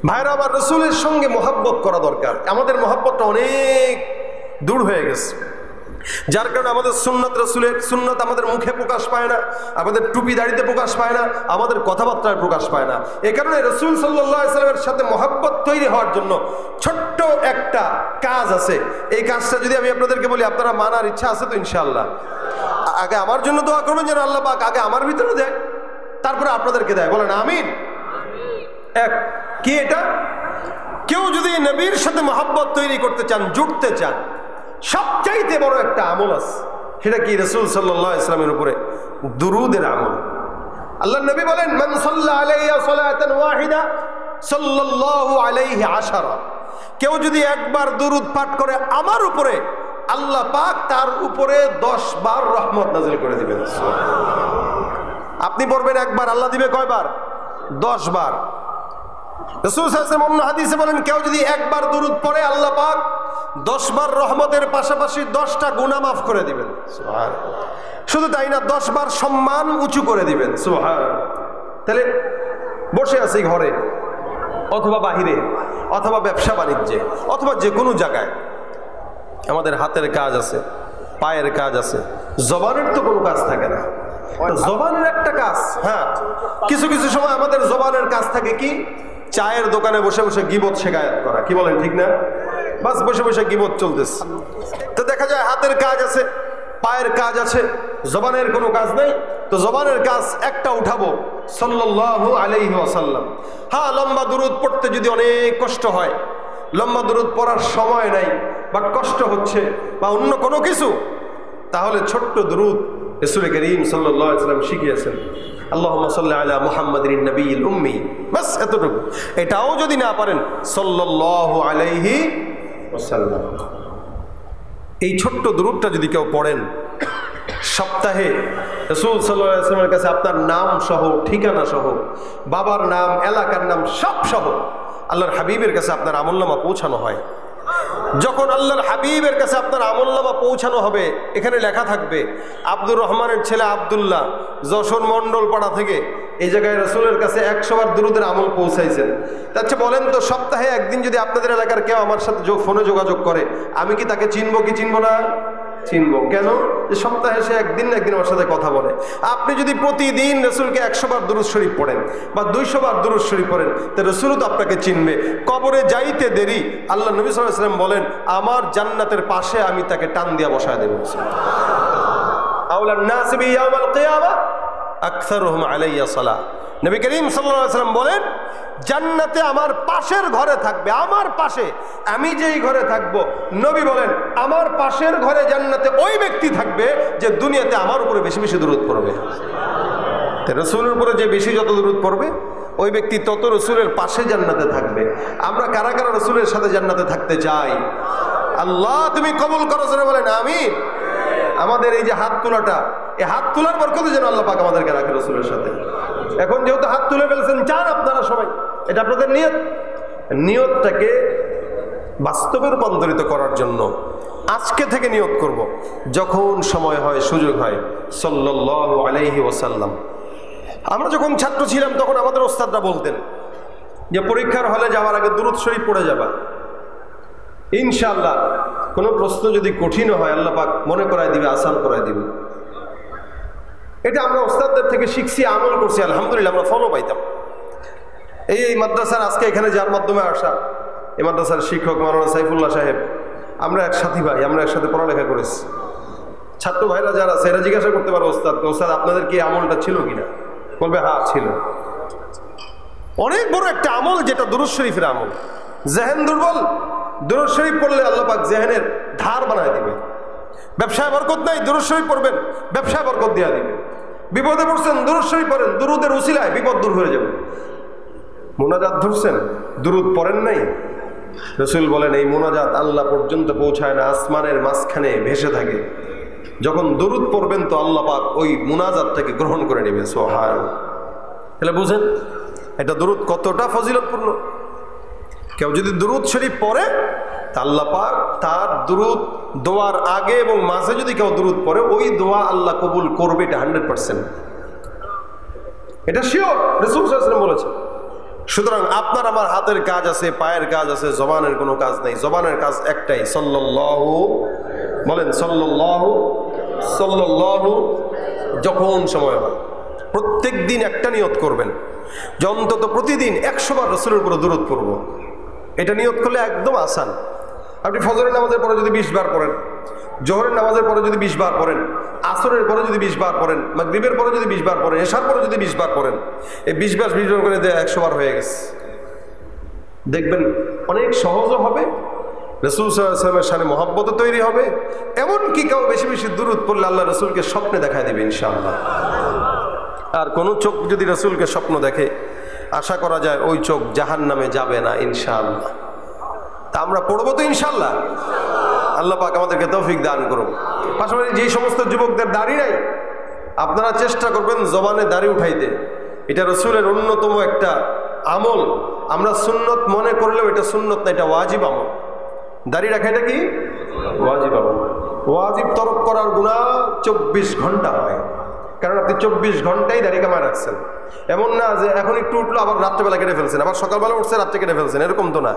ভাইরা আমার, রসুলের সঙ্গে মহব্বত করা দরকার। আমাদের মহব্বতটা অনেক দূর হয়ে গেছে, যার কারণে আমাদের সুন্নত, রসুলের সুন্নত আমাদের মুখে প্রকাশ পায় না, আমাদের টুপি দাড়িতে প্রকাশ পায় না, আমাদের কথাবার্তায় প্রকাশ পায় না। এ কারণে রসুল সাল্লাল্লাহু আলাইহি ওয়াসাল্লামের সাথে মহব্বত তৈরি হওয়ার জন্য ছোট্ট একটা কাজ আছে। এই কাজটা যদি আমি আপনাদেরকে বলি, আপনারা মানার ইচ্ছা আছে তো? ইনশাআল্লাহ। আগে আমার জন্য দোয়া করবেন যেন আল্লাহ পাক আগে আমার ভিতরে দেয়, তারপরে আপনাদেরকে দেয়। বলেন আমিন। এক কি এটা? কেউ যদি নবীর সাথে মহব্বত তৈরি করতে চান, জুড়তে চান, সবচাইতে বড় একটা আমল আছে। সেটা কি? রাসূল সাল্লাল্লাহু আলাইহি ওয়াসাল্লামের উপরে দুরূদের আমল। আল্লাহর নবী বলেন, মান সাল্লা আলাইয়া সালাতান ওয়াহিদা সাল্লাল্লাহু আলাইহি আশারা। কেউ যদি একবার দুরূদ পাঠ করে আমার উপরে, আল্লাহ পাক তার উপরে 10 বার রহমত নাযিল করে দিবেন। আপনি পড়বেন একবার, আল্লাহ দিবে কয়বার? 10 বার। রাসূল সাল্লাল্লাহু আলাইহি ওয়াসাল্লাম অন্য হাদিসে বলেন, কেউ যদি একবার দুরূদ পড়ে, আল্লাহ পাক 10 বার রহমতের পাশাপাশি 10টা গুনাহ মাফ করে দিবেন। সুবহানাল্লাহ। শুধু তাই না, 10 বার সম্মান উঁচু করে দিবেন। সুবহানাল্লাহ। তাহলে বসে আছি ঘরে অথবা বাহিরে অথবা ব্যবসা বাণিজ্যে অথবা যে কোনো জায়গায়, আমাদের হাতের কাজ আছে, পায়ের কাজ আছে, জবানের তো কোনো কাজ থাকে না। জবানের একটা কাজ, হ্যাঁ, কিছু কিছু সময় আমাদের জবানের কাজ থাকে কি? চায়ের দোকানে বসে বসে গীবত শেখায়াত করা। কি বলেন, ঠিক না? বাস বসে বসে গীবত চলতেছে। তো দেখা যায় হাতের কাজ আছে, পায়ের কাজ আছে, জবানের কোনো কাজ নেই। তো জবানের কাজ একটা উঠাবো, সাল্লাল্লাহু আলাইহি ওয়াসাল্লাম। হ্যাঁ, লম্বা দুরূদ পড়তে যদি অনেক কষ্ট হয়, লম্বা দুরূদ পড়ার সময় নাই, বাট কষ্ট হচ্ছে বা অন্য কোনো কিছু, তাহলে ছোট্ট দুরূদ রাসূল করিম সাল্লাল্লাহু আলাইহি ওয়াসাল্লাম শিখিয়েছেন, আল্লাহুম্মা সাল্লি আলা মুহাম্মাদিন নবিয়্যিল উম্মি। বাস এতটুকু। এটাও যদি না পারেন, সাল্লাল্লাহু আলাইহি ওয়াসাল্লাম। এই ছোট্ট দুরূদটা যদি কেউ পড়েন, সপ্তাহে রাসূল সাল্লাল্লাহু আলাইহি ওয়াসাল্লামের কাছে আপনার নাম সহ, ঠিকানা সহ, বাবার নাম, এলাকার নাম সব সহ আল্লাহর হাবিবের কাছে আপনার আমলনামা পৌঁছানো হয়। যখন আল্লাহর হাবিবের কাছে আপনার আমলনামা পৌঁছানো হবে, এখানে লেখা থাকবে আব্দুর রহমানের ছেলে আব্দুল্লাহ, যশোর মন্ডল পাড়া থেকে এই জায়গায় রাসূলের কাছে 100 বার দুরূদের আমল পৌঁছাইছেন। আচ্ছা বলেন তো, সপ্তাহে একদিন যদি আপনাদের এলাকার কেউ আমার সাথে ফোনে যোগাযোগ করে, আমি কি তাকে চিনবো কি চিনবো না? চিনবো। কেন? যে সপ্তাহে সে একদিন না একদিন আমার সাথে কথা বলে। আপনি যদি প্রতিদিন রাসূলকে 100 বার দুরূদ শরীফ পড়েন বা 200 বার দুরূদ শরীফ পড়েন, তো রাসূলও তো আপনাকে চিনবে। কবরে যাইতে দেরি, আল্লাহ নবী সাল্লাল্লাহু আলাইহি ওয়াসাল্লাম বলেন, আমার জান্নাতের পাশে আমি তাকে টান দিয়া বসায় দেব। আউলান নাস বি ইয়াউমিল কিয়ামা আকসারুহুম আলাইয়া সালাহ। নবী করিম সাল্লাল্লাহু আলাইহি ওয়াসাল্লাম বলেন, জান্নাতে আমার পাশের ঘরে থাকবে, আমার পাশে, আমি যেই ঘরে থাকবো, নবী বলেন আমার পাশের ঘরে জান্নাতে ওই ব্যক্তি থাকবে যে দুনিয়াতে আমার উপরে বেশি বেশি দুরূদ পড়বে। রাসূলের উপরে যে বেশি যত দুরূদ পড়বে, ওই ব্যক্তি তত রাসূলের পাশে জান্নাতে থাকবে। আমরা কারা কারা রাসূলের সাথে জান্নাতে থাকতে চাই? আল্লাহ তুমি কবুল করো, জোরে বলেন আমিন। আমাদের এই যে হাত তোলাটা, এই হাত তোলার বরকতে যেন আল্লাহ পাক আমাদেরকে রাখে রাসূলের সাথে। এখন যেহেতু হাত তুলে ফেলছেন, চান আপনারা সবাই, এটা আপনাদের নিয়ত, নিয়তটাকে বাস্তবে রূপান্তরিত করার জন্য আজকে থেকে নিয়ত করব, যখন সময় হয়, সুযোগ হয়, সাল্লাল্লাহু আলাইহি ওয়াসাল্লাম। আমরা যখন ছাত্র ছিলাম তখন আমাদের ওস্তাদরা বলতেন যে পরীক্ষার হলে যাওয়ার আগে দুরূদ শরীফ পড়ে যাবা, ইনশাআল্লাহ কোনো প্রশ্ন যদি কঠিন হয় আল্লাহ পাক মনে করায় দিবে, আসান করায় দিবে। এটা আমরা ওস্তাদদের থেকে শিখছি, আমল করছি, আলহামদুলিল্লাহ আমরা ফলো পাইতাম। এই মাদ্রাসার আজকে এখানে যার মাধ্যমে আসা, এই মাদ্রাসার শিক্ষক মাওলানা সাইফুল্লাহ সাহেব, আমরা এক সাথী ভাই, আমরা একসাথে পড়ালেখা করেছি। ছাত্র ভাইরা যারা আছে এরা জিজ্ঞাসা করতে পারো, ওস্তাদকে, ওস্তাদ আপনাদের কি আমলটা ছিল কিনা? বলবে হ্যাঁ ছিল। অনেক বড় একটা আমল, যেটা দুরূদ শরীফের আমল। জেহেন দুর্বল, দুরূদ শরীফ পড়লে আল্লাহ পাক জেহেনের ধার বানায় দিবে। ব্যবসায় বরকত নাই, দুরূদ শরীফ পড়বেন, ব্যবসায় বরকত দেওয়া দিবে। বিপদে পড়ছেন, দুরূদ শরীফ পড়েন, দুরূদের উসিলায় বিপদ দূর হয়ে যাবে। মুনাজাত ধরছেন, দুরূদ পড়েন নাই, রাসূল বলেন এই মুনাজাত আল্লাহ পর্যন্ত পৌঁছায় না, আসমানের মাঝখানে ভেসে থাকে। যখন দুরূদ পড়বেন তো আল্লাহ পাক ওই মুনাজাতটাকে গ্রহণ করে নেবে। সুবহানাল্লাহ। তাহলে বুঝেন এটা দুরূদ কতটা ফজিলতপূর্ণ। কেউ যদি দুরূদ শরীফ পড়ে, আল্লাহ পাক তার দুরূদ দোয়ার আগে এবং মাঝে যদি কেউ দুরূদ পড়ে, ওই দোয়া আল্লাহ কবুল করবে, এটা 100%। এটা শিওর, রাসূল সাল্লাল্লাহু আলাইহি ওয়াসাল্লাম বলেছেন। সুতরাং আপনার আমার হাতের কাজ আছে, পায়ের কাজ আছে, জবানের কোনো কাজ নেই। জবানের কাজ একটাই, সাল্লাল্লাহু, বলেন সাল্লাল্লাহু সাল্লাল্লাহু। যখন সময় হয় প্রত্যেক দিন একটা নিয়ত করবেন যে অন্তত প্রতিদিন 100 বার রাসূলের উপর দরুদ পড়ব। এটা নিয়ত করলে একদম আসান। আপনি ফজরের নামাজের পরে যদি 20 বার পড়েন, জোহরের নামাজের পরে যদি 20 বার পড়েন, আসরের পরে যদি 20 বার পড়েন, মাগরিবের পরে যদি 20 বার পড়েন, এশার পরে যদি 20 বার পড়েন, এই 20 বার করে 100 বার হয়ে গেছে। দেখবেন অনেক সহজও হবে, রাসূল সাল্লাল্লাহু আলাইহি ওয়াসাল্লামের শানে মহব্বতও তৈরি হবে। এমনকি কেউ বেশি বেশি দুরূদ পড়লে আল্লাহ রাসূলকে স্বপ্নে দেখায় দিবে ইনশাআল্লাহ। আর কোনো চোখ যদি রাসূলকে স্বপ্ন দেখে, আশা করা যায় ওই চোখ জাহান্নামে যাবে না ইনশাআল্লাহ। তা আমরা পড়বো তো ইনশাআল্লাহ। আল্লাহ পাক আমাদেরকে তৌফিক দান করুন। পাশাপাশি যেই সমস্ত যুবকদের দাড়ি নাই, আপনারা চেষ্টা করবেন জবানে দাড়ি উঠাইতে। এটা রাসূলের অন্যতম একটা আমল। আমরা সুন্নত মনে করলেও এটা সুন্নত না, এটা ওয়াজিব আমল। দাড়ি রাখা এটা কি ওয়াজিব আমল। ওয়াজিব তরক করার গুনাহ 24 ঘন্টা হয়, কারণ আপনি 24 ঘন্টাই দাড়ি কামায় রাখছেন। এমন না যে এখন একটু উঠলো আবার রাত্রেবেলা কেটে ফেলছেন, আবার সকালবেলা উঠছে রাত্রে কেটে ফেলছেন, এরকম তো না।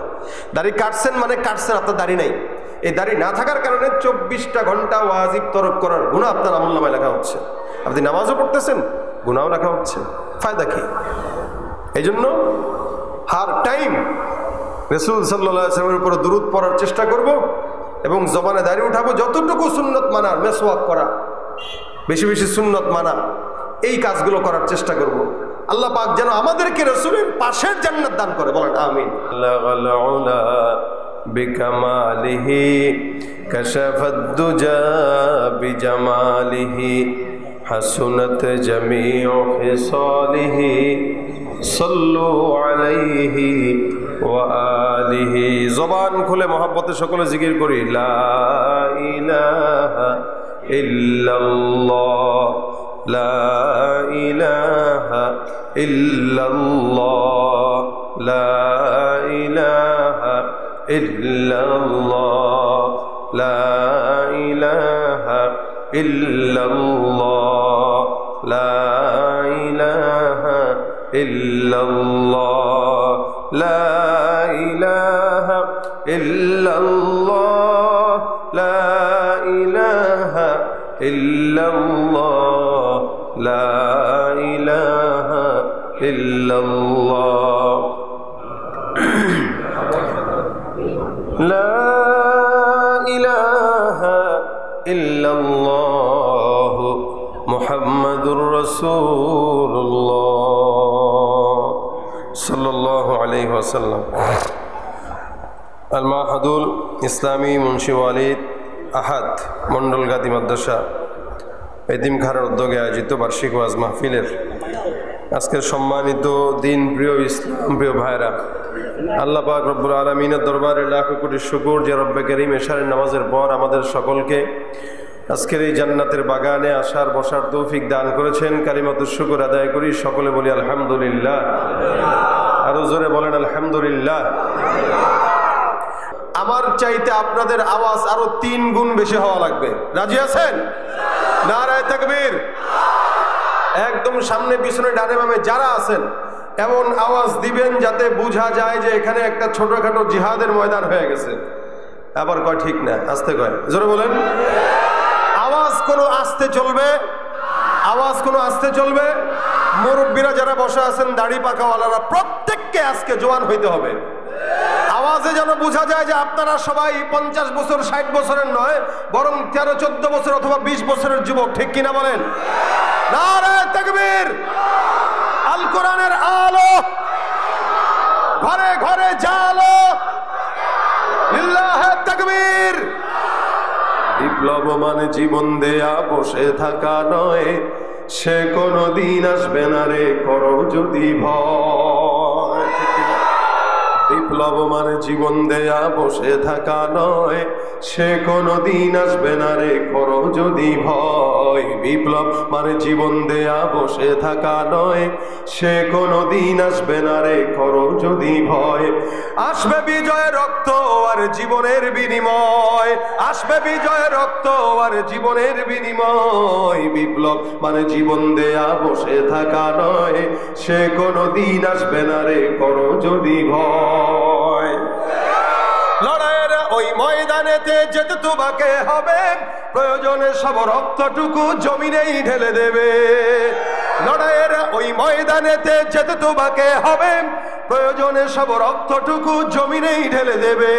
দাড়ি কাটছেন মানে কাটছেন, আপনার দাড়ি নেই। এই দাড়ি না থাকার কারণে 24টা ঘন্টা ওয়াজিব তরক করার গুনাহ আপনার আমলনামায় লেখা হচ্ছে। আপনি নামাজও পড়তেছেন, গুনাহও লেখা হচ্ছে, ফায়দা কি? এই জন্য হার টাইম রাসূল সাল্লাল্লাহু আলাইহি ওয়াসাল্লামের উপর দুরূদ পড়ার চেষ্টা করব এবং জবানে দাড়ি উঠাবো। যতটুকু সুন্নত মানার, মেসওয়াক করা, বেশি বেশি সুন্নত মানা, এই কাজগুলো করার চেষ্টা করব। আল্লাহ পাক যেন আমাদেরকে রাসূলের পাশের জান্নাত দান করে, বলেন আমিন। বিকামালিহি কাশাফাদ দুজা বিজামালিহি হাসুনাত জামিউ হিসালিহি সাল্লু আলাইহি ওয়া আলিহি। জবান খুলে মহব্বতে সকলে জিকির করি, লা ইলাহা ইল্লাল্লাহ, লা ইলাহা ইল্লাল্লাহ, লা ইলাহা ইল্লাল্লাহ, লা ইলাহা ইল্লাল্লাহ, লা ইলাহা ইল্লাল্লাহ, লা ইলাহা ইল্লাল্লাহ, লা ইলাহা ইল্লাল্লাহ, লা ইলাহা ইল্লাল্লাহ, লা ইলাহা ইল্লাল্লাহ মুহাম্মাদুর রাসূলুল্লাহ সাল্লাল্লাহু আলাইহি ওয়াসাল্লাম। আল মাহাদুল ইসলামী মুন্সি ওয়ালিদ আহাদ মন্ডল গাদি মাদ্রাসা এতিমখানার উদ্যোগে আয়োজিত বার্ষিক ওয়াজ মাহফিলের আজকের সম্মানিত দিন প্রিয় ইসলাম প্রিয় ভাইরা, আল্লাহ পাক রব্বুল আলামিনের দরবারে লাখো কোটি শুকর যে রব্বে কারীম এশারের নামাজের পর আমাদের সকলকে আজকের এই জান্নাতের বাগানে আসার বসার তৌফিক দান করেছেন। কালিমাতুশ শুকর আদায় করি, সকলে বলি আলহামদুলিল্লাহ। আরো জোরে বলেন আলহামদুলিল্লাহ। আমার চাইতে আপনাদের আওয়াজ আরো 3 গুণ বেশি হওয়া লাগবে। রাজি আছেন? নারায়ে তাকবীর। একদম সামনে পিছনে ডানে বামে যারা আছেন এমন আওয়াজ দিবেন যাতে বোঝা যায় যে এখানে একটা ছোটখাটো জিহাদের ময়দান হয়ে গেছে। আবার কয় ঠিক না, আস্তে কয়, জোরে বলেন। আওয়াজ কোনো আস্তে চলবে, আওয়াজ কোনো আস্তে চলবে। মুরব্বীরা যারা বসে আছেন, দাড়ি পাকাওয়ালারা, প্রত্যেককে আজকে জোয়ান হইতে হবে। আওয়াজে যেন বোঝা যায় যে আপনারা সবাই 50 বছর 60 বছরের নয়, বরং 13-14 বছর অথবা 20 বছরের যুবক। ঠিক কিনা বলেন? নারায়ে তাকবীর। আল কোরআনের আলো ঘরে ঘরে জালো, লিল্লাহে তাকবীর। বিপ্লব মানে জীবন দেয়া বসে থাকা নয়, সে কোনদিন আসবে না রে করো যদি ভয়। বিপ্লব মানে জীবন দেয়া বসে থাকা নয়, সে কোনো দিন আসবে না রে করো যদি ভয়। বিপ্লব মানে জীবন দেয়া বসে থাকা নয়, সে কোনো দিন আসবে না রে করো যদি ভয়। আসবে বিজয় রক্ত আর জীবনের বিনিময়, আসবে বিজয় রক্ত আর জীবনের বিনিময়। বিপ্লব মানে জীবন দেয়া বসে থাকা নয়, সে কোনো দিন আসবে না রে করো যদি ভয়। লড়াইয়ের ওই ময়দানেতে যেতে তোমাকে হবে, প্রয়োজনে সব রক্তটুকু জমিনেই ঢেলে দেবে। লড়াইয়ের ওই ময়দানেতে যেতে তোমাকে হবে, প্রয়োজনে সব রক্তটুকু জমিনেই ঢেলে দেবে।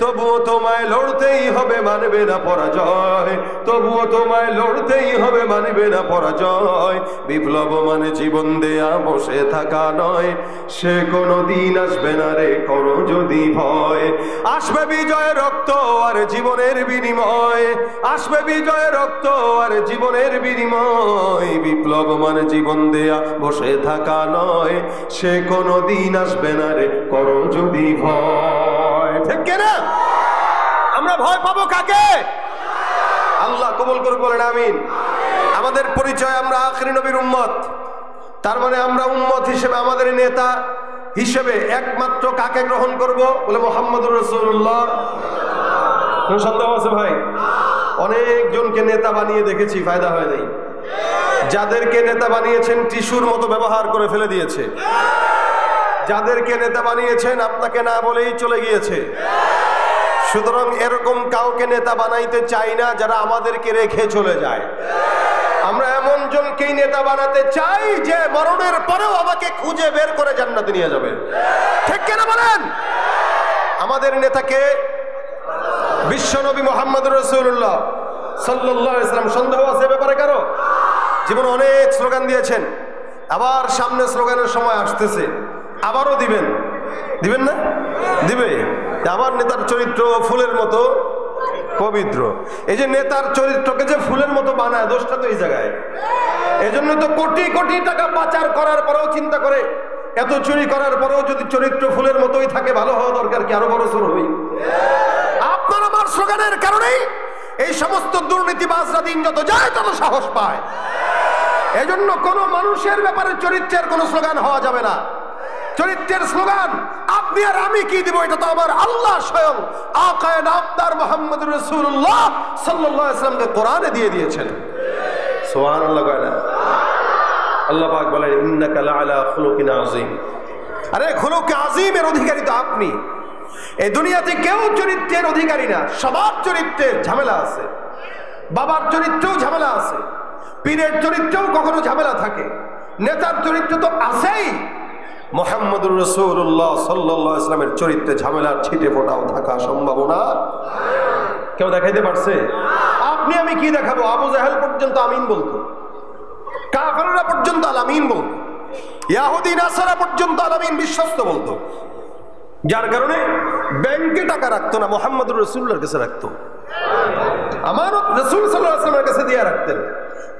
তবুও তোমায় লড়তেই হবে, মানবে না পরাজয়। তবুও তোমায় লড়তেই হবে, মানবে না পরাজয়। বিপ্লব মানে জীবন দেয়া বসে থাকা নয়, সে কোনো দিন আসবে না রে করো যদি ভয়। আসবে বিজয় রক্ত আর জীবনের বিনিময়, আসবে বিজয় রক্ত আর জীবনের বিনিময়। বিপ্লব মানে জীবন দেয়া বসে থাকা নয়, সে কোনো দিন আসবে না রে করো যদি ভয়। ঠিক না? আমরা ভয় পাবো কাকে? আল্লাহ কবুল করে বলেন আমিন। আমাদের পরিচয় আমরা আখিরি নবীর উম্মত। তার মানে আমরা উম্মত হিসেবে আমাদের নেতা হিসেবে একমাত্র কাকে গ্রহণ করব? বলে মুহাম্মদুর রাসূলুল্লাহ। কোন সন্দেহ আছে ভাই? অনেকজনকে নেতা বানিয়ে দেখেছি, ফায়দা হয় নাই। যাদেরকে নেতা বানিয়েছেন টিস্যুর মতো ব্যবহার করে ফেলে দিয়েছে। যাদেরকে নেতা বানিয়েছেন আপনাকে না বলেই চলে গিয়েছে। সুতরাং এরকম কাউকে নেতা বানাইতে চাই না যারা আমাদেরকে রেখে চলে যায়। আমরা এমন জনকেই নেতা বানাতে চাই যে মরণের পরেও আমাকে খুঁজে বের করে জান্নাতে নিয়ে যাবে। ঠিক কিনা বলেন? আমাদের নেতাকে বিশ্বনবী মুহাম্মদুর রাসূলুল্লাহ সাল্লাল্লাহু আলাইহি ওয়াসাল্লাম। সন্দেহ আছে ব্যাপারে কারো? জীবন অনেক স্লোগান দিয়েছেন, আবার সামনে স্লোগানের সময় আসতেছে, আবারও দিবেন। দিবেন না? দিবে। আমার নেতার চরিত্র ফুলের মতো পবিত্র। এই যে নেতার চরিত্রকে যে ফুলের মতো বানায়, দোষটা তো এই জায়গায়। এজন্য তো কোটি কোটি টাকা পাচার করার পরেও চিন্তা করে, এত চুরি করার পরেও যদি চরিত্র ফুলের মতোই থাকে, ভালো হওয়া দরকার কি? আরো বড় চোর হই। আপনার আমার স্লোগানের কারণেই এই সমস্ত দুর্নীতিবাজরা দিন যত যায় তত সাহস পায়। এজন্য কোন মানুষের ব্যাপারে চরিত্রের কোন স্লোগান হওয়া যাবে না। চরিত্রের স্লোগান আপনি আর আমি কি দিব, এটা তো আমার আল্লাহ স্বয়ং আকায়ে নামদার মুহাম্মদুর রাসূলুল্লাহ সাল্লাল্লাহু আলাইহি ওয়াসাল্লামকে কোরআনে দিয়ে দিয়েছেন। সুবহানাল্লাহ। আল্লাহ পাক বলেন ইন্নাকা লাআলা খুলুকিন আযীম। আরে খুলুক আযীমের অধিকারী তো আপনি। এই দুনিয়াতে কেউ চরিত্রের অধিকারী না। সবার চরিত্রের ঝামেলা আছে। বাবার চরিত্রেও ঝামেলা আছে, পীরের চরিত্রেও কখনো ঝামেলা থাকে, নেতার চরিত্র তো আছেই। মুহাম্মদুর রাসূলুল্লাহ সাল্লাল্লাহু আলাইহি ওয়াসাল্লামের চরিত্রে ঝামেলার ছিটে ফোঁটাও থাকা সম্ভাবনা কেউ দেখাইতে পারছে? আপনি আমি কি দেখাবো? আবু জাহেল পর্যন্ত আমিন বলতো, কাফেররা পর্যন্ত আল আমিন বলতো, ইহুদি নাসারা পর্যন্ত আল আমিন বিশ্বস্ত বলতো। যার কারণে ব্যাংকে টাকা রাখতো না, মুহাম্মদুর রাসূলুল্লাহর কাছে রাখতো। আমানত রাসূল সাল্লাল্লাহু আলাইহি ওয়াসাল্লামের কাছে দিয়ে রাখতেন।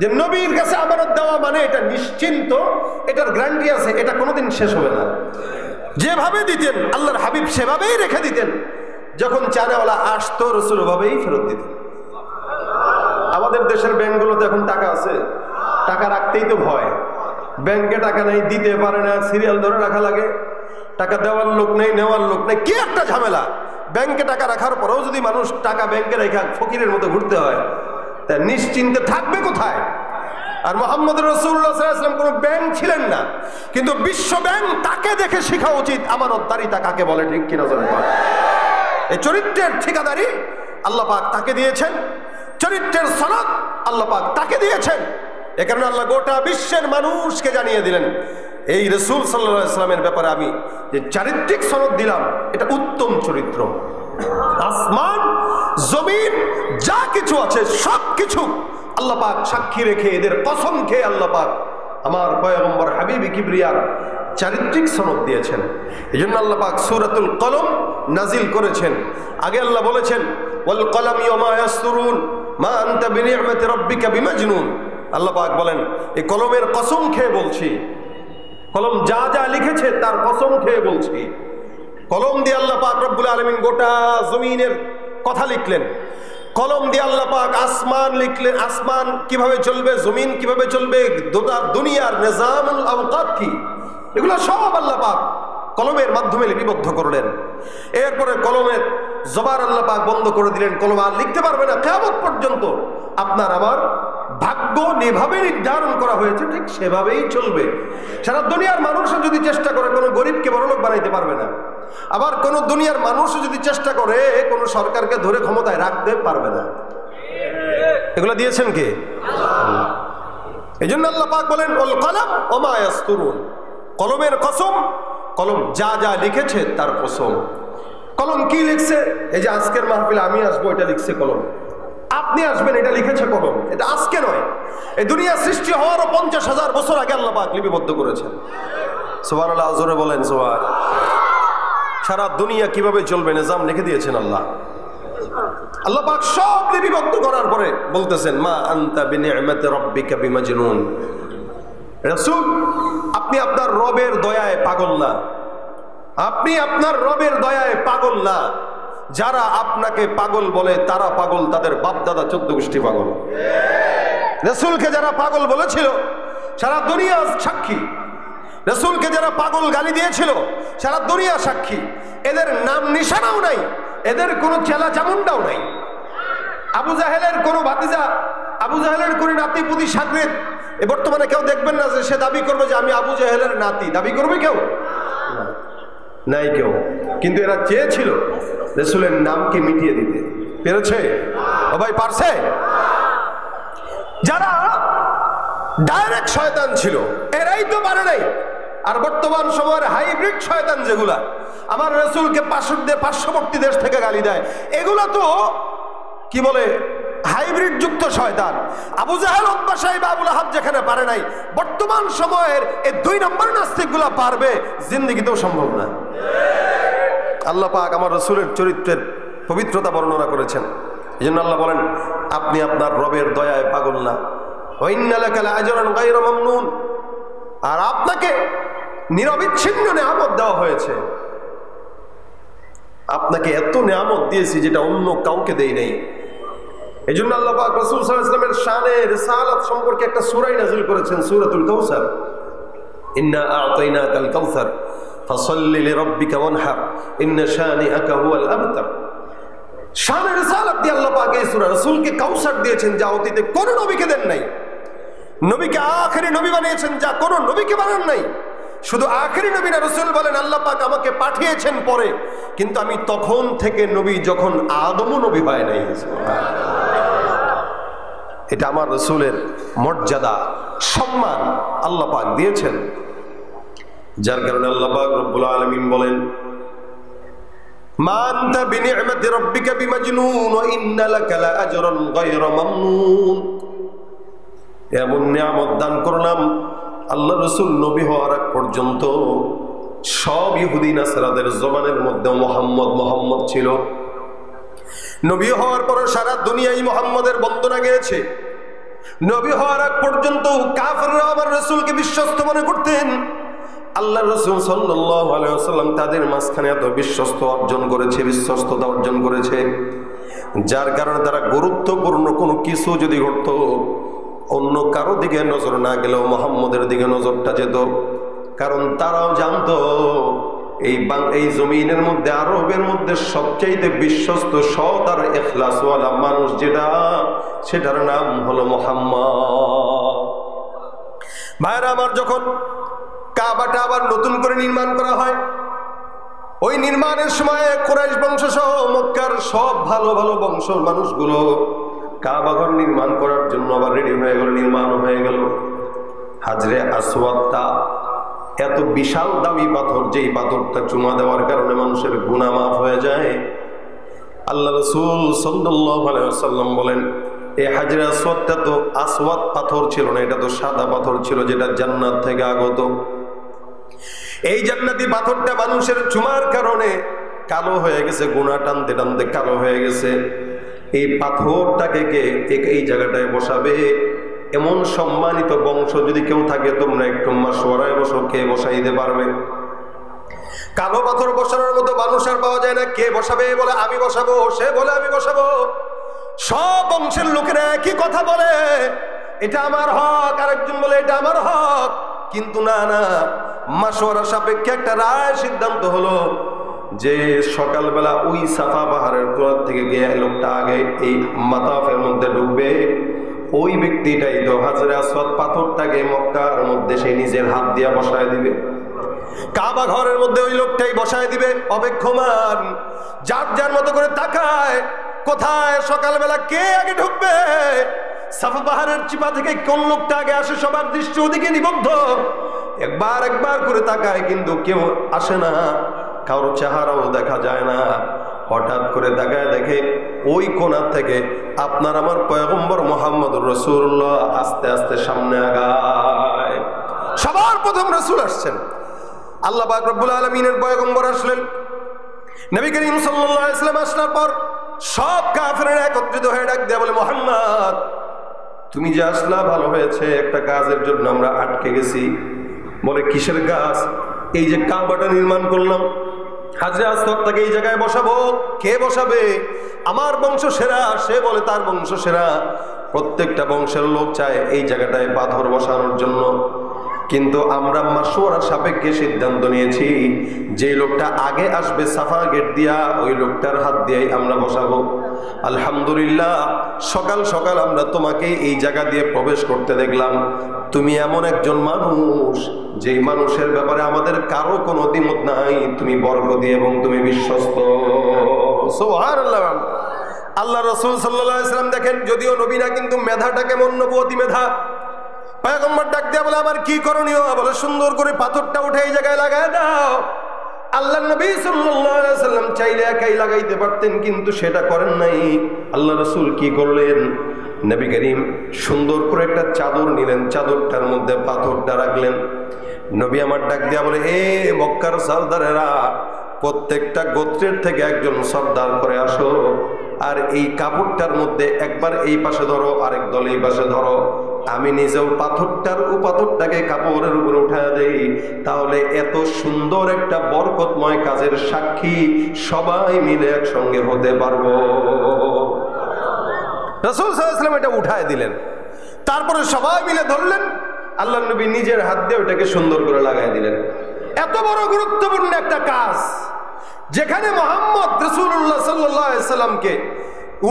যে নবীর কাছে আমানত দেওয়া মানে এটা নিশ্চিন্ত, এটার গ্যারান্টি আছে, এটা কোনোদিন শেষ হবে না। যেভাবে দিতেন আল্লাহর হাবিব সেভাবেই রেখে দিতেন। যখন চানেওয়ালা আসতো রাসূল ওভাবেই ফেরত দিতেন। আমাদের দেশের ব্যাংকগুলোতে এখন টাকা আছে, টাকা রাখতেই তো ভয়। ব্যাংকে টাকা নেই, দিতে পারে না, সিরিয়াল ধরে রাখা লাগে, টাকা দেওয়ার লোক নেই, নেওয়ার লোক নেই, কি একটা ঝামেলা। ব্যাংকে টাকা রাখার পরেও যদি মানুষ টাকা ব্যাংকে রেখে ফকিরের মতো ঘুরতে হয়, তা নিশ্চিন্তে থাকবে কোথায়? আর মুহাম্মদুর রাসূলুল্লাহ সাল্লাল্লাহু আলাইহি ওয়াসাল্লাম কোনো ব্যাংক ছিলেন না, কিন্তু বিশ্ব ব্যাংক তাকে দেখে শেখা উচিত আমানতদারিতা কাকে বলে। ঠিক কিনা জানেন? এই চরিত্রের ঠিকাদারি আল্লাহ পাক তাকে দিয়েছেন, চরিত্রের সনদ আল্লাহ পাক তাকে দিয়েছেন। এ কারণে আল্লাহ গোটা বিশ্বের মানুষকে জানিয়ে দিলেন এই রাসূল সাল্লাল্লাহু আলাইহি ওয়াসাল্লামের ব্যাপারে আমি যে চারিত্রিক সনদ দিলাম, এটা উত্তম চরিত্র। আসমান জমিন যা কিছু আছে সব কিছু আল্লাহ পাক সাক্ষী রেখে, এদের কসম খেয়ে আল্লাহ পাক আমার পয়গম্বর হাবিবি কিবরিয়ার চারিত্রিক সনদ দিয়েছেন। এই জন্য আল্লাহ পাক সূরাতুল কলম নাজিল করেছেন। আগে আল্লাহ বলেছেন ওয়াল কলামি ওয়া মা ইয়াসতুরুন মা আনতা বিনি'মাতি রাব্বিকা বিমাজনুন। আল্লাহ পাক বলেন এই কলমের কসম খেয়ে বলছি, কলম যা যা লিখেছে তার কসম খেয়ে বলছি, কলম দিয়ে আল্লাহ পাক রব্বুল আলামিন গোটা জমিনের কথা লিখলেন। কলম দিয়ে আল্লাহ পাক আসমান লিখলেন, আসমান কিভাবে চলবে, জমিন কিভাবে চলবে, দুনিয়ার নিজামুল আওকাত কি, এগুলো সব আল্লাহ পাক কলমের মাধ্যমে লিপিবদ্ধ করলেন। এরপরে কলমের জবান আল্লাহ পাক বন্ধ করে দিলেন, কলম আর লিখতে পারবে না কিয়ামত পর্যন্ত। আপনার আমার ভাগ্য যেভাবে নির্ধারণ করা হয়েছে ঠিক সেভাবেই চলবে। সারা দুনিয়ার মানুষও যদি চেষ্টা করে কোনো গরিবকে বড়লোক বানাইতে পারবে না, আবার কোন দুনিয়ার মানুষও যদি চেষ্টা করে কোন সরকারকে ধরে ক্ষমতায় রাখতে পারবে না। এগুলো দিয়েছেন কে? আল্লাহ। এই জন্য আল্লাহ পাক বলেন ওয়াল কলম ওয়া মা ইয়াসতুরুন, কলমের কসম, কলম যা যা লিখেছে তার কসম। কলম কি লিখছে? এই যে আজকের মাহফিলে আমি আসবো, এটা লিখছে কলম। আপনি আসবেন, এটা লিখেছে কলম। এটা আজকে নয়, এই দুনিয়া সৃষ্টি হওয়ারও 50,000 বছর আগে আল্লাহ পাক লিপিবদ্ধ করেছেন। সুবহানাল্লাহ, জোরে বলেন সুবহান। সারা দুনিয়া কিভাবে চলবে নিজাম লিখে দিয়েছেন আল্লাহ। আল্লাহ পাক সব লিপিবদ্ধ করার পরে বলতেছেন মা আনতা বিনিআমাতি রাব্বিকা বিমাজনুন। রাসূল, আপনি আপনার রবের দয়ায় পাগল না, আপনি আপনার রবের দয়ায় পাগল না। যারা আপনাকে পাগল বলে তারা পাগল, তাদের বাপ দাদা 14 গোষ্ঠী পাগল। রাসূলকে যারা পাগল বলেছিল সারা দুনিয়া সাক্ষী। রাসূলকে যারা পাগল গালি দিয়েছিল সারা দুনিয়া সাক্ষী। এদের নাম নিশানাও নাই, এদের কোনো চেলা চামুন্ডাও নাই। আবু জাহেলের কোনো ভাতিজা, আবু জাহেলের কোনো নাতি পুতি সাগরেদ এ বর্তমানে কেউ দেখবেন না যে সে দাবি করবে যে আমি আবু জাহেলের নাতি। দাবি করবে কেউ? নাই কেউ। কিন্তু এরা চেয়েছিল রাসূলের নামকে মিটিয়ে দিতে। পেরেছে? ও ভাই, পারছে? যারা ডাইরেক্ট শয়তান ছিল এরাই তো পারে নাই। আর বর্তমান সময়ের হাইব্রিড শয়তান যেগুলা আমার রাসূলকে পার্শ্ববর্তী দেশ থেকে গালি দেয়, এগুলা তো কি বলে হাইব্রিড যুক্ত শয়তান। আবু জাহেল, উতবা, সাইবা, আবু লাহাব যেখানে পারে নাই, বর্তমান সময়ের এই 2 নম্বর নাস্তিকগুলা পারবে জিন্দেগিতেও সম্ভব না। আল্লাহ পাক আমার রাসূলের চরিত্রের পবিত্রতা বর্ণনা করেছেন। এজন্য আল্লাহ বলেন আপনি আপনার রবের দয়ায় পাগল না। ওয়া ইন্না লাকা লাআজরান গায়রা মামনুন, আর আপনাকে নিরবিচ্ছিন্ন নিয়ামত দেওয়া হয়েছে। আপনাকে এত নিয়ামত দিয়েছি যেটা অন্য কাউকে দেই নাই। এই জন্য আল্লাহ পাক রাসূল সাল্লাল্লাহু আলাইহি ওয়াসাল্লামের শানে রিসালাত সম্পর্কে একটা সূরা নাযিল করেছেন, সূরাতুল কাউসার। ইন্না আ'তাইনাকাল কাউসার ফাসাল্লি লিরাব্বিকা ওয়ানহার ইন্না শানিআকা হুয়াল আবতার। শানে রিসালাত দিয়ে আল্লাহ পাক এই সূরা রাসূলকে কাউসার দিয়েছেন যা অতীতে কোন নবীকে দেন নাই। নবীকে আখেরি নবী বানিয়েছেন যা কোন নবীকে বানান নাই। শুধু আখেরি নবী না, রাসূল বলেন আল্লাহ পাক আমাকে পাঠিয়েছেন পরে, কিন্তু আমি তখন থেকে নবী যখন আদমও নবী হয় নাই। এটা আমার রাসূলের মর্যাদা, সম্মান আল্লাহ পাক দিয়েছেন। যার কারণে আল্লাহ পাক রব্বুল আলামিন বলেন মা আনতা বিনিআমাতি রাব্বিকা বিমাজনুন ওয়া ইন্না লাকা লাআজরান গায়রা মামনুন। এমন নিয়ামত দান করলাম, আল্লাহ রাসূল নবী হওয়ার আগ পর্যন্ত সব ইহুদি নাসারাদের জবানের মধ্যে মুহাম্মদ মুহাম্মদ ছিল। নবী হওয়ার পর সারা দুনিয়ায় মুহাম্মদের বন্দনা গেয়েছে। নবী হওয়ার আগ পর্যন্ত কাফেররা আমার রাসূলকে বিশ্বস্ত মনে করতেন। আল্লাহ রাসূল সাল্লাল্লাহু আলাইহি ওয়াসাল্লাম তাদের মাঝখানে এত বিশ্বস্ততা অর্জন করেছে, যার কারণে তারা গুরুত্বপূর্ণ কোনো কিছু যদি ঘটতো অন্য কারো দিকে নজর না গেলেও মুহাম্মদের দিকে নজরটা যেত। কারণ তারাও জানতো এই জমিনের মধ্যে, আরবের মধ্যে সবচাইতে বিশ্বস্ত, সৎ আর ইখলাসওয়ালা মানুষ সেটার নাম হলো মুহাম্মদ। ভাইরা আমার, যখন কাবাটা আবার নতুন করে নির্মাণ করা হয়, ওই নির্মাণের সময় কুরাইশ বংশ সহ মক্কার সব ভালো ভালো বংশের মানুষগুলো কাবাঘর নির্মাণ করার জন্য আবার রেডি হয়ে গেল, নির্মাণ হয়ে গেল। হাজরে আসওয়াদটা এত বিশাল দামি পাথর, যেই পাথরটা চুমা দেওয়ার কারণে মানুষের গুনাহ মাফ হয়ে যায়। আল্লাহ রাসূল সাল্লাল্লাহু আলাইহি ওয়াসাল্লাম বলেন এই হাজরে আসওয়াদটা তো আসওয়াদ পাথর ছিল না, এটা তো সাদা পাথর ছিল, যেটা জান্নাত থেকে আগত। এই জান্নাতি পাথরটা মানুষের চুমার কারণে কালো হয়ে গেছে, গুনাহ টানতে টানতে কালো হয়ে গেছে। এই পাথরটাকে এই জায়গাটায় বসাবে এমন সম্মানিত বংশ যদি কেউ থাকে, তোমরা একটু মাশওয়ারায় বসো, কে বসাইতে পারবে? কালো পাথর বসানোর মতো মানুষ আর পাওয়া যায় না। কে বসাবে? বলে আমি বসাবো, সে বলে আমি বসাবো। সব বংশের লোকেরা একই কথা বলে, এটা আমার হক, আরেকজন বলে এটা আমার হক। কিন্তু না না, মাশওয়ারা সাপেক্ষে একটা রায় সিদ্ধান্ত হলো যে সকালবেলা ওই সাফা পাহাড়ের চূড়া থেকে গিয়ে লোকটা আগে এই মাতাফের মধ্যে ঢুকবে, ওই ব্যক্তিটাই তো হাজরে আসওয়াদ পাথরটাকে মক্কার মধ্যে সে নিজের হাত দিয়ে বসায় দিবে, কাবা ঘরের মধ্যে ওই লোকটাই বসায় দিবে। অপেক্ষমান, যার যার মতো করে তাকায় কোথায় সকালবেলা কে আগে ঢুকবে। সাফা পাহাড়ের চিপা থেকে কোন লোকটা আগে আসে, সবার দৃষ্টি ওদিকে নিবদ্ধ। একবার একবার করে তাকায় কিন্তু কেউ আসে না, কারো চেহারাও দেখা যায় না। হঠাৎ করে তাকায় দেখে ওই কোণার থেকে আপনার আমার পয়গম্বর মুহাম্মদুর রাসূলুল্লাহ আস্তে আস্তে সামনে আগায়। সবার প্রথম রাসূল আসছেন, আল্লাহ পাক রব্বুল আলামিনের পয়গম্বর আসলেন। নবী করিম সাল্লাল্লাহু আলাইহি ওয়াসাল্লাম আসার পর সব কাফেররা একত্রিত হয়ে ডাক দেয়া বলে, মুহাম্মদ তুমি যে আসলা ভালো হয়েছে, একটা কাজের জন্য আমরা আটকে গেছি। বলে কিসের কাজ? এই যে কাবাটা নির্মাণ করলাম, হাজরে আসওয়াদটাকে এই জায়গায় বসাবো। কে বসাবে? আমার বংশ সেরা। সে বলে তার বংশ সেরা। প্রত্যেকটা বংশের লোক চায় এই জায়গাটায় পাথর বসানোর জন্য, কিন্তু আমরা মাশওয়ারার সাপেক্ষে সিদ্ধান্ত নিয়েছি যে লোকটা আগে আসবে সাফা গেট দিয়া, ওই লোকটার হাত দিয়েই আমরা বসাবো। আলহামদুলিল্লাহ, সকাল সকাল আমরা তোমাকে এই জায়গা দিয়ে প্রবেশ করতে দেখলাম। তুমি এমন একজন মানুষ যেই মানুষের ব্যাপারে আমাদের কারো কোনো দ্বিমত নাই। তুমি বরকতি এবং তুমি বিশ্বস্ত। সুবহানাল্লাহ। আল্লাহ রাসূল সাল্লাল্লাহু আলাইহি ওয়াসাল্লাম দেখেন, যদিও নবী না, কিন্তু মেধাটা কেমন, নবুয়তি মেধা। পয়গম্বর ডাক দেয়া বলে, আমার কি করণীয়? বলে সুন্দর করে পাথরটা উঠে এই জায়গায় লাগায় দাও। আল্লাহ নবী সাল্লাল্লাহু আলাইহি ওয়াসাল্লাম চাইলে একাই লাগাইতে পারতেন, কিন্তু সেটা করেন নাই। আল্লাহ রাসূল কি করলেন? নবী করিম সুন্দর করে একটা চাদর নিলেন, চাদরটার মধ্যে পাথরটা রাখলেন। নবী আমার ডাক দেয়া বলে, এ মক্কার সরদারেরা, প্রত্যেকটা গোত্রের থেকে একজন সর্দার করে আসো, আর এই কাপড়টার মধ্যে একবার এই পাশে ধরো, আরেক দল এই পাশে ধরো। আমি নিজেও পাথরটার পাথরটাকে কাপড়ের উপরে উঠায় দেই, তাহলে এত সুন্দর একটা বরকতময় কাজের সাক্ষী সবাই মিলে একসঙ্গে হতে পারবো। রাসূল সাল্লাল্লাহু আলাইহি ওয়াসাল্লাম এটা উঠায় দিলেন, তারপরে সবাই মিলে ধরলেন। আল্লাহ নবী নিজের হাত দিয়ে ওটাকে সুন্দর করে লাগাই দিলেন। এত বড় গুরুত্বপূর্ণ একটা কাজ, যেখানে মুহাম্মদ রাসূলুল্লাহ সাল্লাল্লাহু আলাইহি ওয়াসাল্লামকে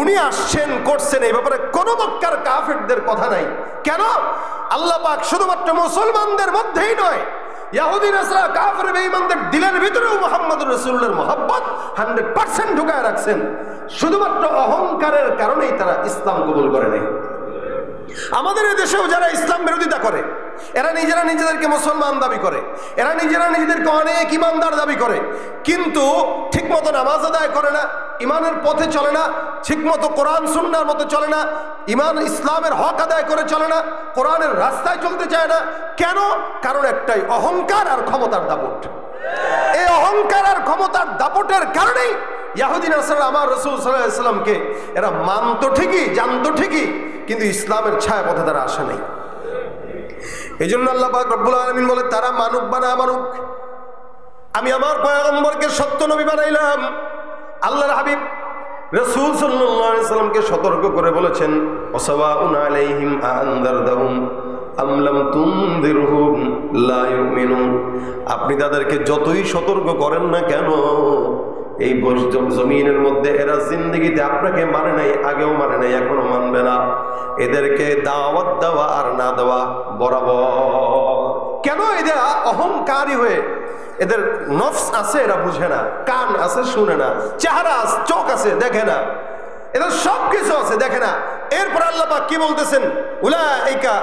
উনি আসছেন করছেন, এই ব্যাপারে কোন মক্কার কাফেরদের কথা নাই। কেন? আল্লাহ পাক শুধুমাত্র মুসলমানদের মধ্যেই নয়, ইহুদি নাসারা কাফের বেঈমানদের দিলের ভিতরেও মুহাম্মদুর রাসূলুল্লাহর মহব্বত 100% ঢুকায় রাখছেন। শুধুমাত্র অহংকারের কারণেই তারা ইসলাম কবুল করে নাই। আমাদের এই দেশেও যারা ইসলাম বিরোধিতা করে, এরা নিজেরা নিজেদেরকে মুসলমান দাবি করে, এরা নিজেরা নিজেদেরকে অনেক ইমানদার দাবি করে, কিন্তু ঠিকমতো নামাজ আদায় করে না, ইমানের পথে চলে না, ঠিকমতো কোরআন সুন্নাহর মতো চলে না, ইমান ইসলামের হক আদায় করে চলে না, কোরআনের রাস্তায় চলতে চায় না। কেন? কারণ একটাই, অহংকার আর ক্ষমতার দাপট। এই অহংকার আর ক্ষমতার দাপটের কারণেই ইহুদি নাসারা আমার রাসূল সাল্লাল্লাহু আলাইহি ওয়াসাল্লামকে এরা মানতো ঠিকই, জানতো ঠিকই, কিন্তু ইসলামের ছায়া পথে তারা আসে নাই। এই জন্য আল্লাহ পাক রব্বুল আলামিন বলে, তারা মানুক বা না মানুক, আমি আমার পয়গম্বরকে সত্য নবী বানাইলাম। আল্লাহর হাবিব রাসূল সাল্লাল্লাহু আলাইহি ওয়াসাল্লামকে সতর্ক করে বলেছেন, ওয়াসাওয়াউন আলাইহিম আনযারতাহুম আম লাম তুনযিরহুম লা ইউমিনুন। আপনি তাদেরকে যতই সতর্ক করেন না কেন, এই জমিনের মধ্যে এরা জিন্দেগিতে আপনাকে মানে নাই, আগেও মানে নাই, এখনো মানবে না। এদেরকে দাওয়াত দেওয়া আর না দেওয়া বরাবর। কেন? এদের অহংকারী হয়ে, এদের নফস আছে এরা বুঝে না, কান আছে শুনে না, চেহারা আছে, চোখ আছে দেখে না, এদের সব কিছু আছে দেখে না। এরপর আল্লাহ পাক কি বলতেছেন? উলাইকা,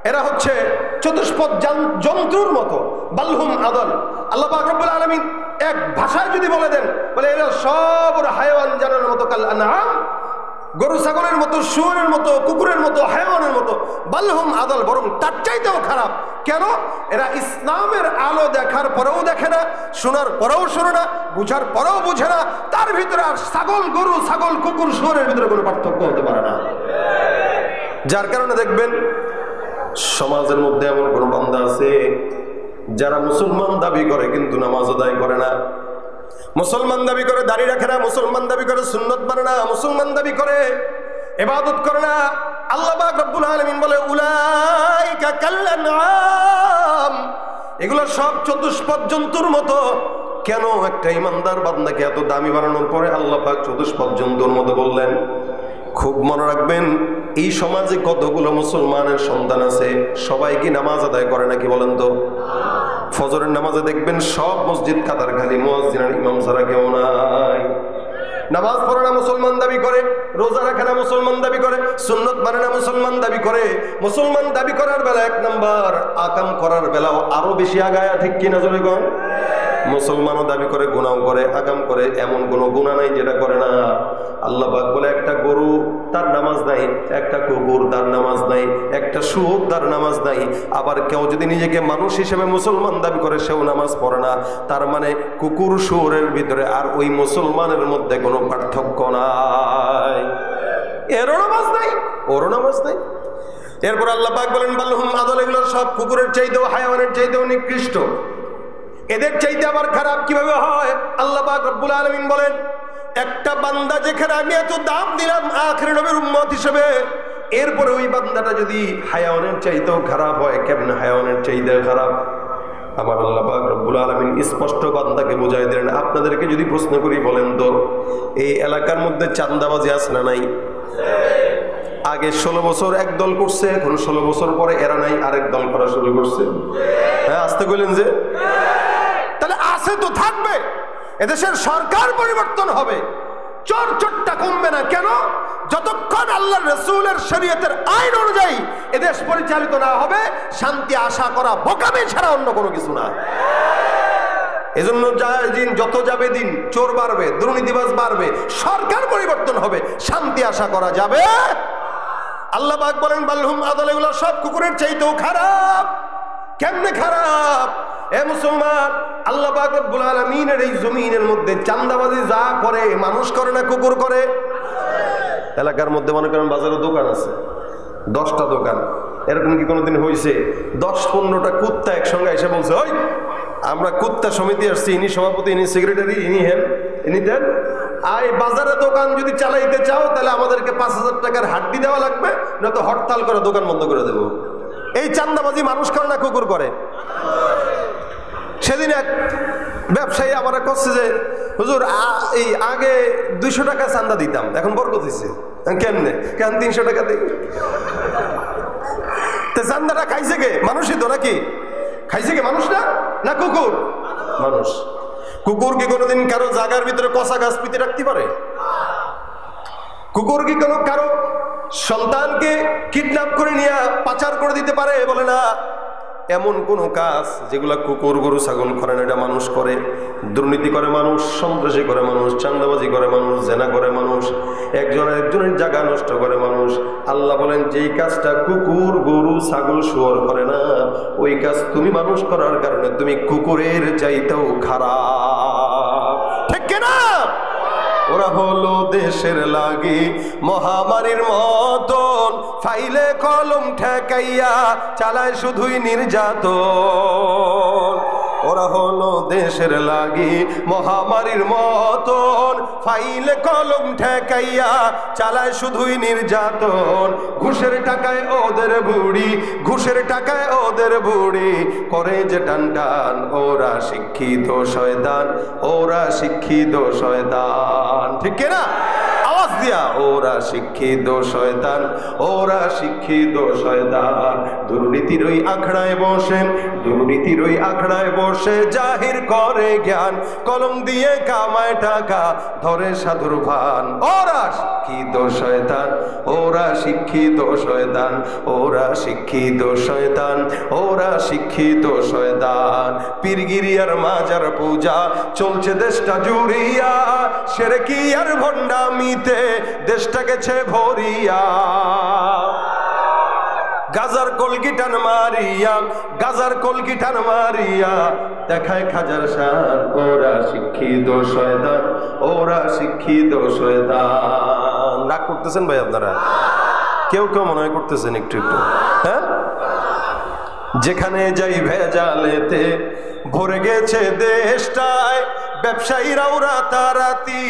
এরা হচ্ছে চতুষ্পদ জন্তুর মতো, বালহুম আদল। আল্লাহ পাক রব্বুল আলামিন এক ভাষায় যদি বলে দেন, বলে এরা সব হায়াওয়ান জানার মতো, কাল আনআম, গরু ছাগলের মতো, শুয়োরের মতো, কুকুরের মতো, হায়াওয়ানের মতো, বালহুম আদল, বরং তার চাইতেও খারাপ। কেন? এরা ইসলামের আলো দেখার পরেও দেখে না, শোনার পরেও শোনে না, বুঝার পরেও বুঝে না। তার ভিতরে আর ছাগল, গরু, ছাগল, কুকুর, শুয়োরের ভিতরে কোনো পার্থক্য হতে পারে না। যার কারণে দেখবেন সমাজের মধ্যে এমন কোন বান্দা আছে যারা মুসলমান দাবি করে কিন্তু নামাজ আদায় করে না, মুসলমান দাবি করে দাড়ি রাখে না, মুসলমান দাবি করে সুন্নত মানে না, মুসলমান দাবি করে ইবাদত করে না, আল্লাহ পাক রব্বুল আলামিন বলে উলাইকা কাল্লানাম, এগুলো সব চতুষ্পদ জন্তুর মতো। কেন একটা ইমানদার বান্দাকে এত দামি বানানোর পরে আল্লাহ পাক চতুষ্পদ জন্তুর মতো বললেন? খুব মনে রাখবেন, এই সমাজে কতগুলো মুসলমানের সন্তান আছে, সবাই কি নামাজ আদায় করে নাকি বলেন তো? ফজরের নামাজে দেখবেন সব মসজিদ কাতার খালি, মুয়াজ্জিন আর ইমাম ছাড়া কেউ নাই। নামাজ পড়ে না মুসলমান দাবি করে, রোজা রাখে না মুসলমান দাবি করে, সুন্নত মানে না মুসলমান দাবি করে। মুসলমান দাবি করার বেলা এক নাম্বার, আকাম করার বেলাও আরো বেশি আগায়া, ঠিক কিনা জোরে কন? মুসলমানও দাবি করে, গুনাও করে, আকাম করে, এমন কোনো গুনাহ নাই যেটা করে না। আল্লাহ পাক বলে একটা গরু তার নামাজ নাই, একটা কুকুর তার নামাজ নাই, একটা শুয়োর তার নামাজ নাই। আবার কেউ যদি নিজেকে মানুষ হিসেবে মুসলমান দাবি করে, সেও নামাজ পড়ে না। তার মানে কুকুর শুয়োরের ভিতরে আর ওই মুসলমানের মধ্যে কোনো পার্থক্য নাই, এরও নামাজ নাই, ওরও নামাজ নাই। এরপর আল্লাহ পাক বলেন বালহুম আদল, এগুলো সব কুকুরের চাইতেও, হায়াওয়ানের চাইতেও নিকৃষ্ট। এদের চাইতে আবার খারাপ কিভাবে হয়? আল্লাহ পাক রব্বুল আলামিন বলেন, একটা বান্দা যেখানে আমি এত দাম দিলাম আখির নবীর উম্মত হিসেবে, এরপরে ওই বান্দাটা যদি হায়াওয়ানের চাইতেও খারাপ হয়, কেমনে হায়াওয়ানের চাইতেও খারাপ? আমার আল্লাহ পাক রব্বুল আলামিন স্পষ্ট বান্দাকে বোঝাই দিলেন। আপনাদেরকে যদি প্রশ্ন করি, বলেন তো এই এলাকার মধ্যে চাঁদাবাজি আছে না নাই? আগে 16 বছর এক দল করছে, এখন 16 বছর পরে এরা নাই, আরেক দল করা শুরু করছে। হ্যাঁ, আসতে কইলেন যে? তাহলে আছে তো থাকবে। এদেশের সরকার পরিবর্তন হবে, চোর চোরটা কমবে না। কেন? যতক্ষণ আল্লাহর রাসূলের শরীয়তের আইন অনুযায়ী এদেশ পরিচালিত না হবে, শান্তি আশা করা বোকামি ছাড়া অন্য কোনো কিছু না। এজন্য যত যাবে দিন, চোর বাড়বে, দুর্নীতিবাজ বাড়বে, সরকার পরিবর্তন হবে, শান্তি আশা করা যাবে। আল্লাহ পাক বলেন বালহুম আদল, এগুলো সব কুকুরের চাইতেও খারাপ। কেমনে খারাপ? এ মুসলমান, আল্লাহ পাক রব্বুল আলামিনের এই জমিনের মধ্যে চাঁদাবাজি যা করে, মানুষ করে না কুকুর করে? এলাকার মধ্যে মনে করেন বাজারে দোকান আছে, 10টা দোকান, এরকম কি কোনোদিন হয়েছে 10-15টা কুত্তা একসঙ্গে এসে বলছে, ওই আমরা কুত্তা সমিতি আসছি, ইনি সভাপতি, ইনি সেক্রেটারি, ইনি হেন, ইনি দেন, আর বাজারে দোকান যদি চালাইতে চাও তাহলে আমাদেরকে 5000 টাকার হাড্ডি দেওয়া লাগবে, না তো হরতাল করে দোকান বন্ধ করে দেবো। এই চাঁদাবাজি মানুষ করে না কুকুর করে? সেদিন এক ব্যবসায়ী আমার করছে যে, হুজুর এই আগে 200 টাকা চাঁদা দিতাম, এখন বরকত দিচ্ছে। কেমনে? কেন 300 টাকা দিই? চাঁদাটা খাইছে কে? মানুষই তো নাকি? খাইছে কে? মানুষ না? না কুকুর? মানুষ। কুকুর কি কোনোদিন কারো জায়গার ভিতরে কষা গাছ পিতে রাখতে পারে? কুকুর কি কোনো কারো সন্তানকে কিডন্যাপ করে নিয়ে পাচার করে দিতে পারে? বলে না। এমন কোন কাজ যেগুলা কুকুর গরু ছাগল করে না, এটা মানুষ করে। দুর্নীতি করে মানুষ, সন্ত্রাসী করে মানুষ, চাঁদাবাজি করে মানুষ, জেনা করে মানুষ, একজনের জায়গা নষ্ট করে মানুষ। আল্লাহ বলেন যেই কাজটা কুকুর গরু ছাগল শুয়োর করে না, ওই কাজ তুমি মানুষ করার কারণে তুমি কুকুরের চাইতেও খারাপ, ঠিক কিনা? ওরা হলো দেশের লাগি মহামারীর মতন, ফাইলে কলম ঠেকাইয়া চালায় শুধুই নির্যাতন। ওরা হলো দেশের লাগি মহামারীর মতন, ফাইলে কলম ঠেকাইয়া চালায় শুধুই নির্যাতন। ঘুষের টাকায় ওদের বুড়ি, ঘুষের টাকায় ওদের বুড়ি করে যে টান টান। ওরা শিক্ষিত শয়তান, ওরা শিক্ষিত শয়তান, ঠিক কিনা? আওয়াজ দিয়া, ওরা শিক্ষিত শয়তান, ওরা শিক্ষিত শয়তান। দুর্নীতির ওই আখড়ায় বসে, দুর্নীতির ওই আখড়ায় বসে জাহির করে জ্ঞান, কলম দিয়ে কামায় টাকা ধরে সাধুর ভান। ওরা শিক্ষিত শয়তান, ওরা শিক্ষিত শয়তান, ওরা শিক্ষিত শয়তান, ওরা শিক্ষিত শয়তান। পীরগিরিয়ার মাজার পূজা চলছে দেশটা জুড়িয়া, শিরকি আর ভণ্ডামিতে দেশটা গেছে ভরিয়া। গাজার কলকিটান মারিয়া, গাজার কলকিটান মারিয়া দেখায় খাজার শান। ওরা শিক্ষিত শয়তান, ওরা শিক্ষিত শয়তান। রাগ করতেছেন ভাই আপনারা? কেউ কেউ মনে হয় করতেছেন একটু একটু, হ্যাঁ? যেখানে যাই ভেজালেতে ভরে গেছে দেশটায়, ব্যবসায়ীরাও রাতারাতি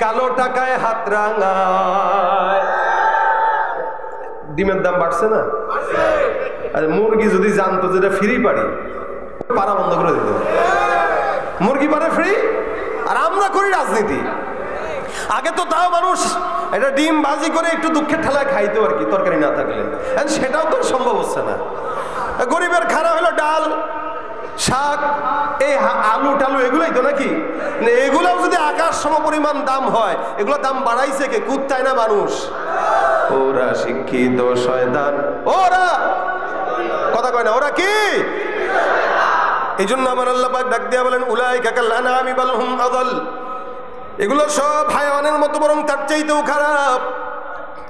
কালো টাকায় হাত রাঙায়। ডিমের দাম বাড়ছে না? আর মুরগি যদি জানতো যেটা ফ্রি পারি, পাড়া বন্ধ করে দিত। মুরগি পারে ফ্রি, আর আমরা করি রাজনীতি। আগে তো তাও মানুষ এটা ডিম ভাজি করে একটু দুঃখের ঠেলায় খাইতো আর কি, তরকারি না থাকলে। সেটাও তো সম্ভব হচ্ছে না। গরিবের খানা হলো ডাল, শাক, এই আলু টালু, এগুলোই তো নাকি। এগুলাও যদি আকাশ সম পরিমাণ দাম হয়, এগুলো দাম বাড়াইছে কে? কুত্তায় না মানুষ? ওরা শিক্ষিত শয়তান, ওরা কথা কয় না, ওরা কি? এই জন্য আমার আল্লাহ পাক ডাক দিয়া বলেন উলাইকা কাল আনআমি বাল হুম আযাল, এগুলো সব হায়াওয়ানের মতো, বরং তার চাইতেও খারাপ।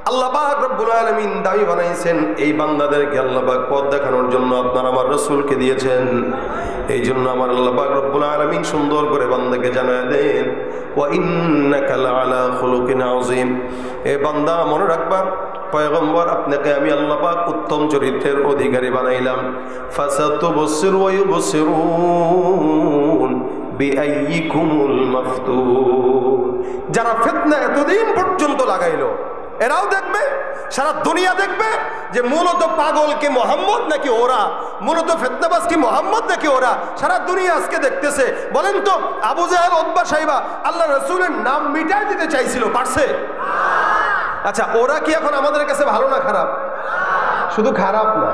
আল্লাহ পাক রব্বুল আলামিন দাবি বানাইছেন এই বান্দাদেরকে আল্লাহ পাক পথ দেখানোর জন্য আপনার আমার রাসূলকে দিয়েছেন। এই জন্য আমার আল্লাহ পাক রব্বুল আলামিন সুন্দর করে বান্দাকে জানায় দেন ওয়া ইন্নাকা লাআলা খুলুকিন আযীম। এ বান্দা মনে রাখবা, পয়গম্বর আপনাকে আমি আল্লাহ পাক উত্তম চরিত্রের অধিকারী বানাইলাম। ফাসাতুবসির ওয়া ইউবসিরুন বিআইয়িকুমুল মাফতুন। যারা ফিতনা এতদিন পর্যন্ত লাগাইলো, এরাও দেখবে, সারা দুনিয়া দেখবে যে মূলত পাগল কি মোহাম্মদ নাকি ওরা, মূলত ফিতনাবাজ কি মোহাম্মদ নাকি ওরা। সারা দুনিয়া আজকে দেখতেছে। বলেন তো, আবু জাহেল, উতবা, সাইবা আল্লাহ রাসূলের নাম মিটাই দিতে চাইছিল, পারছে? আচ্ছা, ওরা কি এখন আমাদের কাছে ভালো না খারাপ? শুধু খারাপ না,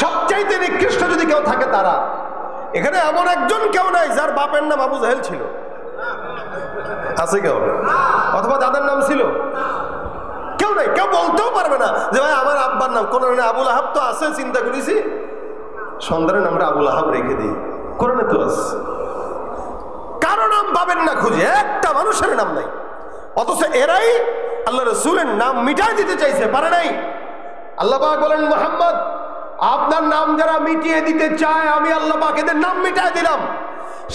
সবচাইতে নিকৃষ্ট যদি কেউ থাকে তারা। এখানে এমন একজন কেউ নাই যার বাপের নাম আবু জাহেল ছিল, আছে কেউ? অথবা দাদার নাম ছিল? কেউ নাই। কেউ বলতেও পারবে না যে ভাই আমার আব্বার নাম কোন আবুল আহাব তো আছে, চিন্তা করেছি সন্তানের নামটা আবুল আহাব রেখে দিই, কোরআনে তো আছে। কারো নাম পাবেন না খুঁজে, একটা মানুষের নাম নাই। অথচ এরাই আল্লাহ রাসূলের নাম মিটাই দিতে চাইছে, পারে নাই। আল্লাহ পাক বলেন মুহাম্মদ, আপনার নাম যারা মিটিয়ে দিতে চায়, আমি আল্লাহ পাক এদের নাম মিটাই দিলাম।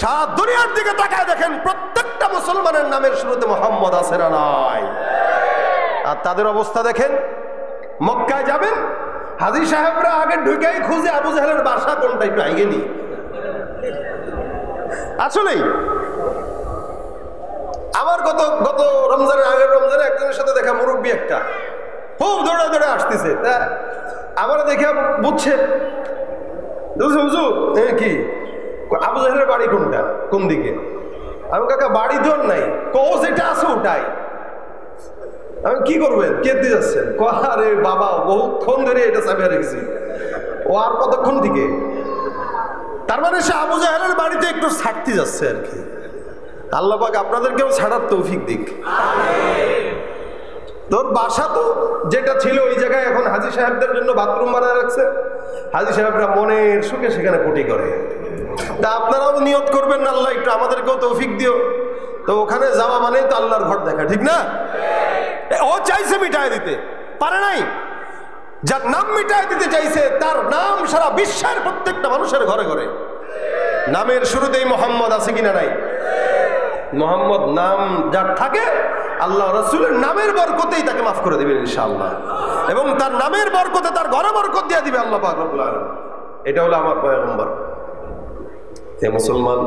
সারা দুনিয়ার দিকে তাকায় দেখেন, প্রত্যেকটা মুসলমানের নামের শুরুতে মোহাম্মদ আছে না নাই? আর তাদের অবস্থা দেখেন। মক্কায় যাবেন, হাজী সাহেবরা আগে ঢুকেই খুঁজে আবু জাহেলের বাসা কোনটা, একটু আগে নি। আসলেই আমার গত রমজানের আগের রমজানে একজনের সাথে দেখা, মুরব্বী একটা, খুব দৌড়ে দৌড়ে আসতেছে। তা আমার দেখে বুঝছে, হুজুর কি আবু জাহেলের বাড়ি কোনটা, কোন দিকে? আমি কাকা বাড়ি দর নাই, কস এটা আছে ওটাই। আমি কি করবেন, কেটে যাচ্ছেন? আরে বাবা, বহুক্ষণ ধরে এটা চাপিয়ে রেখেছি, ও আর কতক্ষণ দিকে? তার মানে সে আবু জাহেলের বাড়িতে একটু ছাড়তে যাচ্ছে আর কি। আল্লাহ পাক আপনাদেরকেও ছাড়ার তৌফিক দিক। তোর বাসা তো যেটা ছিল ওই জায়গায় এখন হাজী সাহেবদের জন্য বাথরুম বানায় রাখছে। হাজী সাহেবরা মনের সুখে সেখানে পটি করে। তা আপনারাও নিয়ত করবেন না, আল্লাহ একটু আমাদেরকেও তৌফিক দিও। তো ওখানে যাওয়া মানে তো আল্লাহর ঘর দেখা, ঠিক না? ও চাইছে মিটায় দিতে, পারে নাই। যার নাম মিটায় দিতে চাইছে, তার নাম সারা বিশ্বের প্রত্যেকটা মানুষের ঘরে ঘরে। নামের শুরুতেই মোহাম্মদ আছে কিনা নাই? মোহাম্মদ নাম যার থাকে, আল্লাহ রাসূলের নামের বরকতেই তাকে মাফ করে দিবেন ইনশাআল্লাহ, এবং তার নামের বরকতে তার ঘরে বরকত দিয়ে দিবে আল্লাহ পাক রব্বুল আলামিন। এটা হলো আমার পয়গম্বর। হে মুসলমান,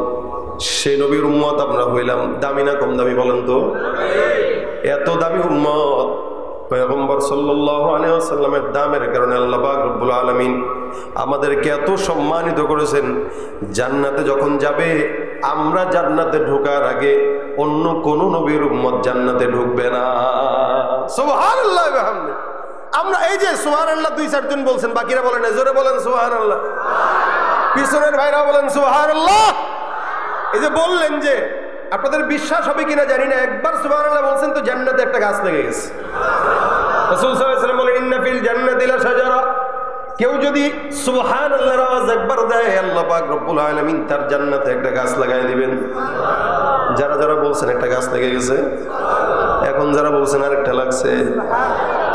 সেই নবীর উম্মত আমরা হইলাম। দামি না কম দামি বলেন তো? এত দামি উম্মত পয়গম্বর সাল্লাল্লাহু আলাইহি ওয়াসাল্লামের দামের কারণে আল্লাহ পাক রব্বুল আলামিন আমাদেরকে এত সম্মানিত করেছেন। জান্নাতে যখন যাবে, আমরা জান্নাতে ঢোকার আগে অন্য কোন নবীর উম্মত জান্নাতে ঢুকবে না। সুবহানাল্লাহ ওয়া বিহামদিহি। আমরা এই যে সুবহানাল্লাহ 2-4 জন বলছেন, বাকিরা বলেন, জোরে বলেন সুবহানাল্লাহ। পিছনের ভাইরা বলেন সুবহানাল্লাহ। এই যে বললেন, যে আপনাদের বিশ্বাস হবে কিনা জানি না, একবার সুবহানাল্লাহ বলছেন তো জান্নাতে একটা গাছ লেগে গেছে। রাসূল সাল্লাল্লাহু আলাইহি ওয়াসাল্লাম বলেন, ইন্না ফিল জান্নাতি লা শাজারা। কেউ যদি সুবহানাল্লাহর আওয়াজ একবার দেয়, আল্লাহ পাক রব্বুল আলামিন তার জান্নাতে একটা গাছ লাগাই দিবেন। যারা যারা বলছেন একটা গাছ লেগে গেছে, এখন যারা বলছেন আরেকটা লাগছে,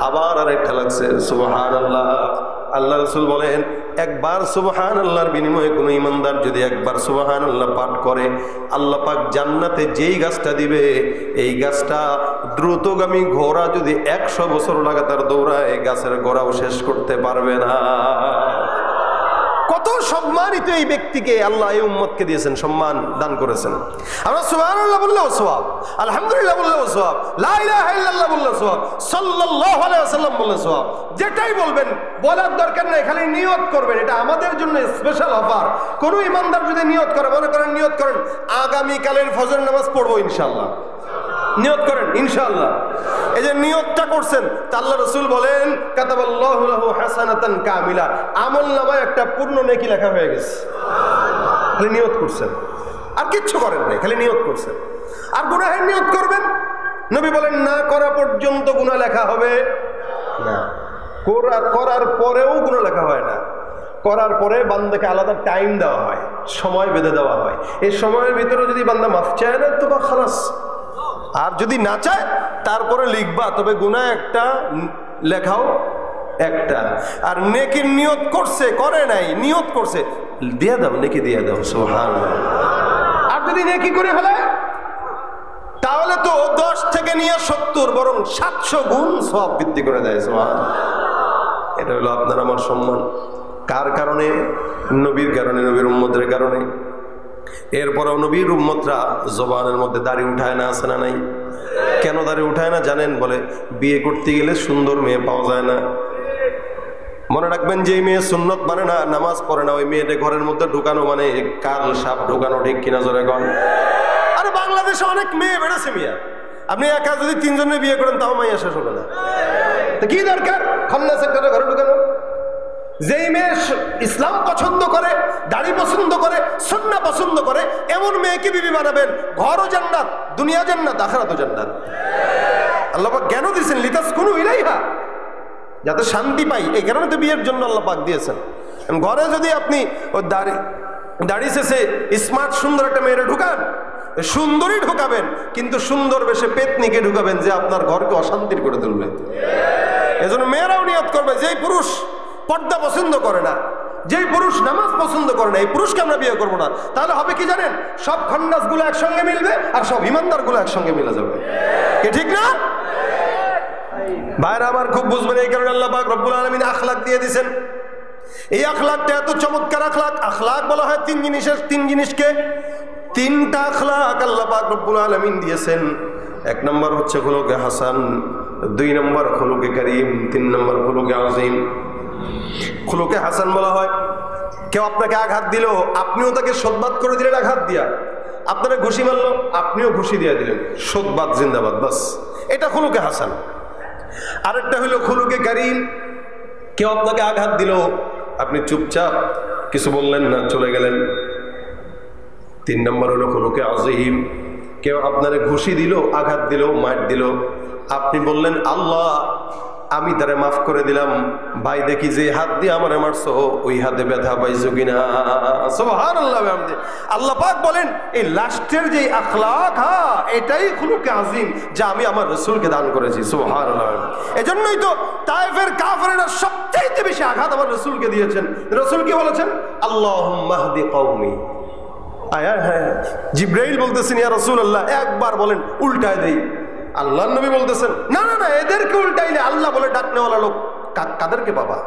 আবার আরেকটা লাগছে। সুবহানাল্লাহ। আল্লাহ রাসূল বলেন, একবার সুবহানাল্লাহর বিনিময়ে কোনো ইমানদার যদি একবার সুবহানাল্লাহ পাঠ করে, আল্লাহ পাক জান্নাতে যেই গাছটা দিবে, এই গাছটা দ্রুতগামী ঘোড়া যদি 100 বছর লাগাতার দৌড়ায়, গাছের গোড়াও শেষ করতে পারবে না। কত সম্মানিত এই ব্যক্তিকে আল্লাহ এই উম্মতকে দিয়েছেন, সম্মান দান করেছেন। আমরা সুবহানাল্লাহ বললেও সওয়াব, আলহামদুলিল্লাহ বললেও সওয়াব, লা ইলাহা ইল্লাল্লাহ বললেও সওয়াব, সাল্লাল্লাহু আলাইহি ওয়াসাল্লাম বললেও সওয়াব। যেটাই বলবেন বলার দরকার নাই, খালি নিয়ত করবেন। এটা আমাদের জন্য স্পেশাল অফার। কোন ইমানদার যদি নিয়ত করে, মনে করেন নিয়ত করেন আগামী কালের ফজর নামাজ পড়বো ইনশাআল্লাহ, নিয়ত করেন ইনশাআল্লাহ। এই যে নিয়তটা করছেন, তা আল্লাহ রাসূল বলেন কাতাবাল্লাহু লাহু হাসানাতান কামিলা, আমলনামায় একটা পূর্ণ নেকি লেখা হয়ে গেছে। খালি নিয়ত করছেন, আর কিচ্ছু করেন নাই, খালি নিয়ত করছেন। আর গুনাহের নিয়ত করবেন, নবী বলেন না করা পর্যন্ত গুনাহ লেখা হবে না, করার পরেও গুনাহ লেখা হয় না। করার পরে বান্দাকে আলাদা টাইম দেওয়া হয়, সময় বেঁধে দেওয়া হয়। এই সময়ের ভিতরে যদি বান্দা মাফ চায় না তো বা খালাস, আর যদি না চায় তারপরে লিখবা, তবে গুনাহ একটা লেখাও একটা। আর নেকির নিয়ত করছে, করে নাই, নিয়ত করছে, দিয়ে দাও, নেকি দিয়ে দাও, সুবহানাল্লাহ। আর যদি নেকি করে ফেলে তাহলে তো 10 থেকে নিয়ে 70 বরং 700 গুণ সওয়াব বৃদ্ধি করে দেয়, সুবহানাল্লাহ। এটা হলো আপনার আমার সম্মান। কার কারণে? নবীর কারণে, নবীর উম্মতের কারণে। এরপরেও নবীর উম্মতরা জবানের মধ্যে দাড়ি উঠায় না, আছে না নাই? কেন দাড়ি উঠায় না জানেন? বলে বিয়ে করতে গেলে সুন্দর মেয়ে পাওয়া যায় না। মনে রাখবেন, যে মেয়ে সুন্নত মানে না, নামাজ পড়ে না, ওই মেয়েটা ঘরের মধ্যে ঢুকানো মানে কাল সাপ ঢুকানো, ঠিক কিনা জোরে কন? আরে বাংলাদেশে অনেক মেয়ে বেড়েছে মিয়া, আপনি একা যদি 3 জনের বিয়ে করেন তাও মাইয়া শেষ হবে না। তো কি দরকার খান্না সেক্টরে ঘরে ঢুকানো? যেই মেয়ে ইসলাম পছন্দ করে, দাড়ি পছন্দ করে, সুন্নাহ পছন্দ করে, এমন মেয়েকে বিবি বানাবেন, ঘরও জান্নাত, দুনিয়া জান্নাত, আখিরাতও জান্নাত। আল্লাহ পাক জ্ঞান দিয়েছেন লিতাসকুনু ইলাইহা, যাতে শান্তি পাই। এই কারণে তো বিয়ের জন্য আল্লাহ পাক দিয়েছেন। ঘরে যদি আপনি ওই দাড়ি শেষে স্মার্ট সুন্দর একটা মেয়েরে ঢুকান, সুন্দরই ঢুকাবেন, কিন্তু সুন্দর বেশে পেতনিকে ঢুকাবেন যে আপনার ঘরকে অশান্তির করে তুলবে। এজন্য মেয়েরাও নিয়ত করবে, যেই পুরুষ পর্দা পছন্দ করে না, যেই পুরুষ নামাজ পছন্দ করে না, এই পুরুষকে আমরা বিয়ে করবো না। তাহলে হবে কি জানেন? সব খন্ডাস গুলো একসঙ্গে মিলবে আর সব ইমানদার গুলো একসঙ্গে মিলে যাবে। কি ঠিক না ভাইরা আমার? খুব বুঝবেন। এই কারণে আল্লাহ পাক রব্বুল আলামিন আখলাক দিয়ে দিয়েছেন। এই আখলাকটা এত চমৎকার আখলাক। আখলাক বলা হয় 3 জিনিসকে, 3টা আখলাক আল্লাহ পাক রব্বুল আলামিন দিয়েছেন। 1 নম্বর হচ্ছে খুলুকে হাসান, 2 নম্বর খুলুকে কারীম, 3 নম্বর খুলুকে আযীম। খুলুকে হাসান বলা হয় কেউ আপনাকে আঘাত দিল, আপনিও তাকে শোধবাদ করে দিলেন আঘাত দিয়া। আপনারা ঘুষি মারলো, আপনিও ঘুষি দিয়ে দিলেন, শোধবাদ জিন্দাবাদ, বাস, এটা খুলুকে হাসান। আরেকটা হইল খুলুকে কারীম, কেউ আপনাকে আঘাত দিল, আপনি চুপচাপ কিছু বললেন না, চলে গেলেন। 3 নম্বর হলো খুলুকে আযীম, কেউ আপনারে ঘুষি দিল, আঘাত দিল, মার দিল, আপনি বললেন আল্লাহ আমি তারে মাফ করে দিলাম, ভাই দেখি যে হাত দিয়ে আমারে মারছো ওই হাতে ব্যথা পাইছো কিনা। সুবহানাল্লাহ। আল্লাহ পাক বলেন এই লাস্টের যে আখলাক, এটাই খুলুকে আযীম, যা আমি আমার রাসূলকে দান করেছি। সুবহানাল্লাহ। এজন্যই তো তায়েফের কাফেররা সবচেয়ে বেশি আঘাত আমার রাসূলকে দিয়েছেন। রাসূল কি বলেছেন? আল্লাহুম্মা হদি কওমি। জিবরাইল বলতেছেন ইয়া রাসূলুল্লাহ একবার বলেন উল্টায় দেই। আল্লাহর নবী বলতেছেন না না না, এদেরকে উল্টাইলে আল্লাহ বলে ডাকনেওয়ালা লোক কাদেরকে পাবা?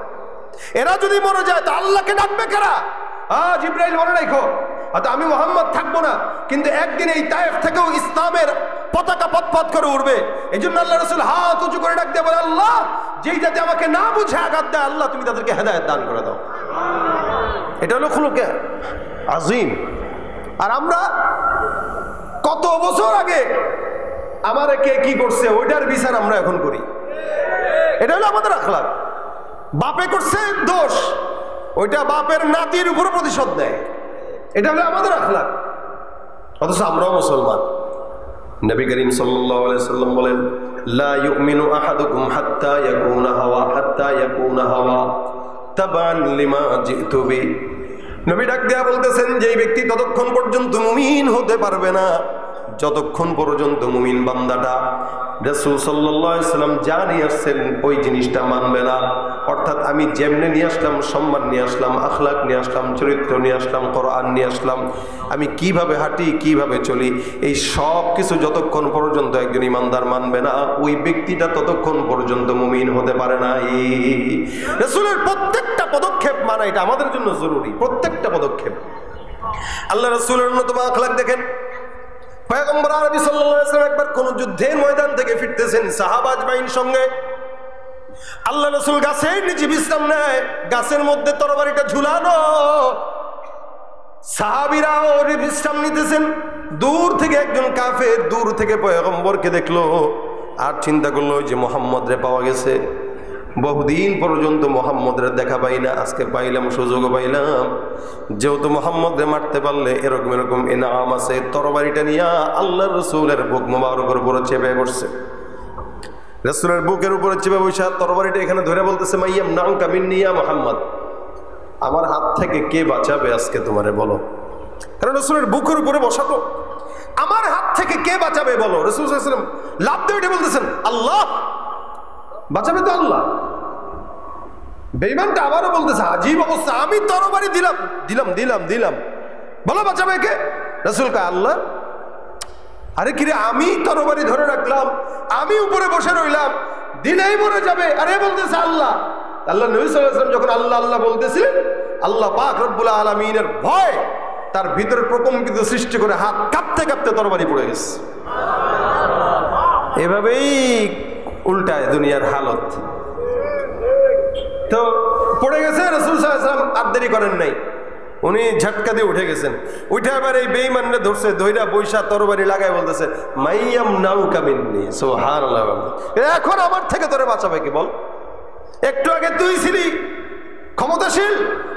এরা যদি মরে যায় তো আল্লাহকে ডাকবে কারা? জিবরাইল মনে রাখো, হয়তো আমি মুহাম্মদ থাকবো না, কিন্তু একদিন এই তায়েফ থেকেও ইসলামের পতাকা পথ করে উঠবে। এই জন্য আল্লাহ রাসূল হাত উঁচু করে ডাক দিয়ে বলে আল্লাহ যেই যাতে আমাকে না বুঝে আঘাত দেয়, আল্লাহ তুমি তাদেরকে হেদায়েত দান করে দাও। এটা হলো খুলুকে আযীম। আর আমরা কত বছর আগে আমার কে কি করছে ওইটার বিচার আমরা এখন করি। এটা হলো আমাদের আখলাক। বাপে করছে দোষ, ওইটা বাপের নাতির উপর প্রতিশোধ দেয়, এটা হলো আমাদের আখলাক। অথচ আমরাও মুসলমান। নবী করিম সাল্লাল্লাহু আলাইহি সাল্লাম বলেন লা ইউমিনু আহাদুকুম হাত্তা ইয়াকুনা হাওয়া তাবান লিমা জিতু বি। নবী ডাক দেয়া বলতেছেন যে ব্যক্তি ততক্ষণ পর্যন্ত মুমিন হতে পারবে না যতক্ষণ পর্যন্ত মুমিন বান্দাটা রাসূল সাল্লাল্লাহু আলাইহি ওয়াসাল্লাম যা নিয়ে আসছেন ওই জিনিসটা মানবে না। অর্থাৎ আমি যেমনে নিয়ে আসলাম, সম্মান নিয়ে আসলাম, আখলাক নিয়ে আসলাম, চরিত্র নিয়ে আসলাম, কোরআন নিয়ে আসলাম, আমি কিভাবে হাঁটি, কিভাবে চলি, এই সব কিছু যতক্ষণ পর্যন্ত একজন ইমানদার মানবে না, ওই ব্যক্তিটা ততক্ষণ পর্যন্ত মুমিন হতে পারে না। রাসূলের প্রত্যেকটা পদক্ষেপ মানা এটা আমাদের জন্য জরুরি, প্রত্যেকটা পদক্ষেপ। আল্লাহ রাসূলের অন্যতম আখলাক দেখেন, পয়গম্বর আরবি সাল্লাল্লাহু আলাইহি ওয়াসাল্লাম একবার কোন যুদ্ধের ময়দান থেকে ফিরতেছেন সাহাবা আজমাইন সঙ্গে। আল্লাহ রাসূল গাছের নিচে বিশ্রাম নেয়, গাছের মধ্যে তরবারিটা ঝুলানো, সাহাবীরাও বিশ্রাম নিতেছেন। দূর থেকে একজন কাফের দূর থেকে পয়গম্বরকে দেখলো আর চিন্তা করলো যে মুহাম্মদ রে পাওয়া গেছে, বহুদিন পর্যন্ত মুহাম্মদের দেখা পাই না, আজকে পাইলাম, সুযোগও পাইলাম, যেহেতু মুহাম্মদরে মারতে পারলে এরকম এরকম ইনাম আছে। তরবারিটা নিয়ে আল্লাহ রসুলের বুক মোবারকের উপরে চেপে বসছে, রসুলের বুকের উপরে চেপে বসে তরবারিটা এখানে ধরে বলতেছে, মাইয়াম নাউকা মিন্নি ইয়া মুহাম্মদ, আমার হাত থেকে কে বাঁচাবে আজকে তোমারে বলো। কারণ রসুলের বুকের উপরে বসাতো, আমার হাত থেকে কে বাঁচাবে বলো। রসুল সাল্লাল্লাহু আলাইহি ওয়াসাল্লাম লাফ দিয়ে উঠে বলতেছেন, আল্লাহ বাঁচাবে তো আল্লাহ। বেঈমানটা আবারও বলতেছে, আজীব অবস্থা, আমি তরবারি দিলাম দিলাম দিলাম দিলাম, বলো বাঁচাবে কে? রাসূল কয়, আল্লাহ। আরে কিরে, আমি তরবারি ধরে রাখলাম, আমি উপরে বসে রইলাম, দিলেই মরে যাবে, আরে বলতেছে আল্লাহ। আল্লাহ নবী সাল্লাল্লাহু আলাইহি ওয়াসাল্লাম যখন আল্লাহ আল্লাহ বলতেছিলেন, আল্লাহ পাক রব্বুল আলামিনের ভয় তার ভিতরে প্রকম্পিত সৃষ্টি করে হাত কাঁপতে কাঁপতে তরবারি পড়ে গেছে। এভাবেই উল্টায় দুনিয়ার হালত। তো পড়ে গেছে, রাসূল সাল্লাল্লাহু আলাইহি ওয়াসাল্লাম আর দেরি করেন নাই, উনি ঝটকা দিয়ে উঠে গেছেন। উঠে আবার এই বেঈমানরে ধরছে, ধইরা বৈশা তরবারি লাগায় বলতেছে, মাইয়াম নাউকা মিন্নি, সুবহানাল্লাহ, এখন আমার থেকে তোরে বাঁচাবে কি বল? একটু আগে তুই ছিলি ক্ষমতাশীল,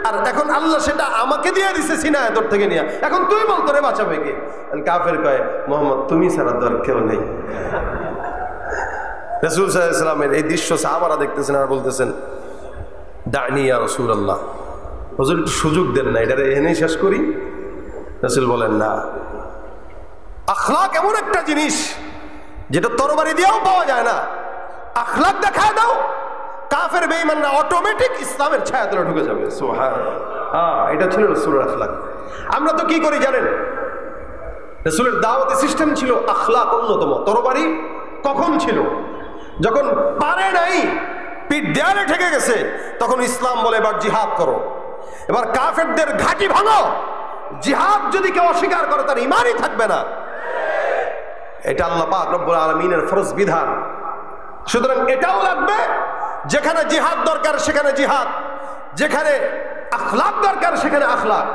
আর এখন আল্লাহ সেটা আমাকে দিয়ে দিছে সিনায় তোর থেকে নিয়ে, এখন তুই বল তোরে বাঁচাবে কি? কাফের কয়, মুহাম্মদ তুমি ছাড়া তো আর কেউ নেই। রাসূল সাল্লাল্লাহু আলাইহি ওয়াসাল্লামের এই দৃশ্য সাহাবারা দেখতেছেন আর বলতেছেন, দানি ইয়া রাসূলুল্লাহ, হুজুর একটু সুযোগ দেন না, এটা এখানেই শেষ করি। রাসূল বলেন, না, আখলাক এমন একটা জিনিস যেটা তরবারি দিয়েও পাওয়া যায় না, আখলাক দেখায় দাও, কাফের বেঈমানরা অটোমেটিক ইসলামের ছায়াতলে ঢুকে যাবে। সুবহানাল্লাহ, এটা ছিল রাসূলের আখলাক। আমরা তো কি করি জানেন, রাসূলের দাওয়াতি সিস্টেম ছিল আখলাক অন্যতম। তরবারি কখন ছিল? যখন পারে নাই, পিঠ দেয়ালে ঠেকে গেছে, তখন ইসলাম বলে এবার জিহাদ করো, এবার কাফেরদের ঘাঁটি ভাঙো। জিহাদ যদি কেউ অস্বীকার করে তার ঈমানই থাকবে না। এটা আল্লাহ পাক রব্বুল আলামিনের ফরজ বিধান। সুতরাং এটাও লাগবে, যেখানে জিহাদ দরকার সেখানে জিহাদ, যেখানে আখলাক দরকার সেখানে আখলাক।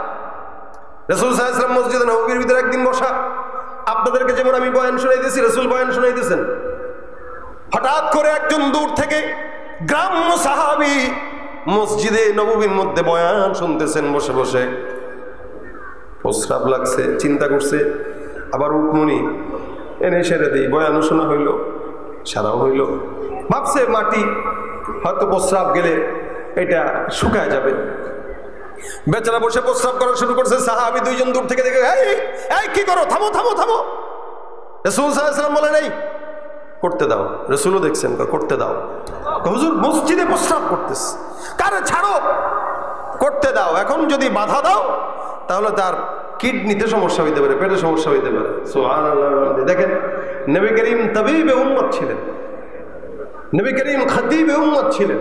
রাসূল সাল্লাল্লাহু আলাইহি ওয়াসাল্লাম মসজিদে নববীর ভিতরে একদিন বসা, আপনাদেরকে যেমন আমি বয়ান শোনাইতেছি, রাসূল বয়ান শোনাইতেছেন, হঠাৎ করে একজন দূর থেকে গ্রাম্য সাহাবী মসজিদে নববীর মধ্যে বয়ান শুনতেছেন, বসে বসে প্রস্রাব লাগছে, চিন্তা করছে আবার উঠমনি এনে সেরে দিই, বয়ানও শোনা হইল, সারাও হইল, ভাবছে মাটি হয়তো প্রস্রাব গেলে এটা শুকায় যাবে। বেচারা বসে প্রস্রাব করা শুরু করছে, সাহাবী দুইজন দূর থেকে দেখে, এই কি করো, থামো থামো থামো। রাসূল সাল্লাল্লাহু আলাইহি ওয়াসাল্লাম বলে, নাই করতে দাও। রাসূলও দেখছেন, করতে দাও। হুজুর মসজিদে প্রস্রাব করতেছে, কারে ছাড়ো, করতে দাও। এখন যদি বাধা দাও তাহলে তার কিডনিতে সমস্যা হইতে পারে, পেটে সমস্যা হইতে পারে। সুবহানাল্লাহ। দেখেন, নবী করিম তাবিবে উম্মত ছিলেন, নবী করিম খতিবে উম্মত ছিলেন,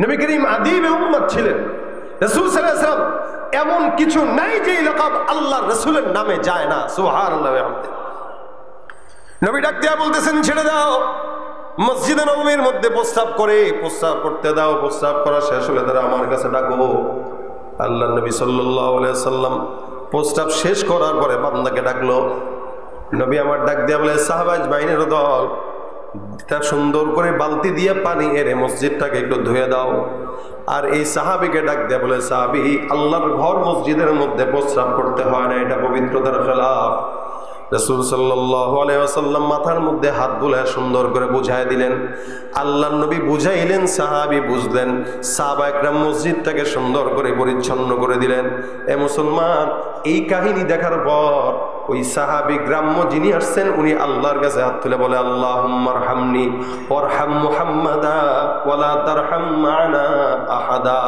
নবী করিম আদিবে উম্মত ছিলেন। রাসূল সাল্লাল্লাহু আলাইহি ওয়াসাল্লাম এমন কিছু নাই যে লাকাব আল্লাহর রাসূলের নামে যায় না। সুবহানাল্লাহ। নবী ডাক দিয়া বলতেছেন, ছেড়ে দাও, মসজিদে নববীর মধ্যে প্রস্রাব করে, প্রস্রাব করতে দাও, প্রস্রাব করা শেষ হলে তারা আমার কাছে ডাকো। আল্লাহ নবী সাল্লাল্লাহু আলাইহি ওয়াসাল্লাম প্রস্রাব শেষ করার পরে বান্দাকে ডাকলো। নবী আমার ডাক দিয়া বলে, সাহাবাজ বাহিনীর দল, তা সুন্দর করে বালতি দিয়ে পানি এনে মসজিদটাকে একটু ধুয়ে দাও। আর এই সাহাবীকে ডাক দিয়া বলে, সাহাবী, আল্লাহর ঘর মসজিদের মধ্যে প্রস্রাব করতে হয় না, এটা পবিত্রতার খেলাফ। রাসূল সাল্লাল্লাহু আলাইহি ওয়াসাল্লাম মাথার মধ্যে হাত বুলায় সুন্দর করে বুঝায় দিলেন। আল্লাহর নবী বুঝাইলেন, সাহাবী বুঝলেন, সাহাবা একরাম মসজিদটাকে সুন্দর করে পরিচ্ছন্ন করে দিলেন। এ মুসলমান, এই কাহিনী দেখার পর ওই সাহাবী গ্রাম্য যিনি আসছেন উনি আল্লাহর কাছে হাত তুলে বলে, আল্লাহুম্মা আরহামনি ওয়ারহাম মুহাম্মাদা ওয়ালা তারহাম মা'না আহাদা।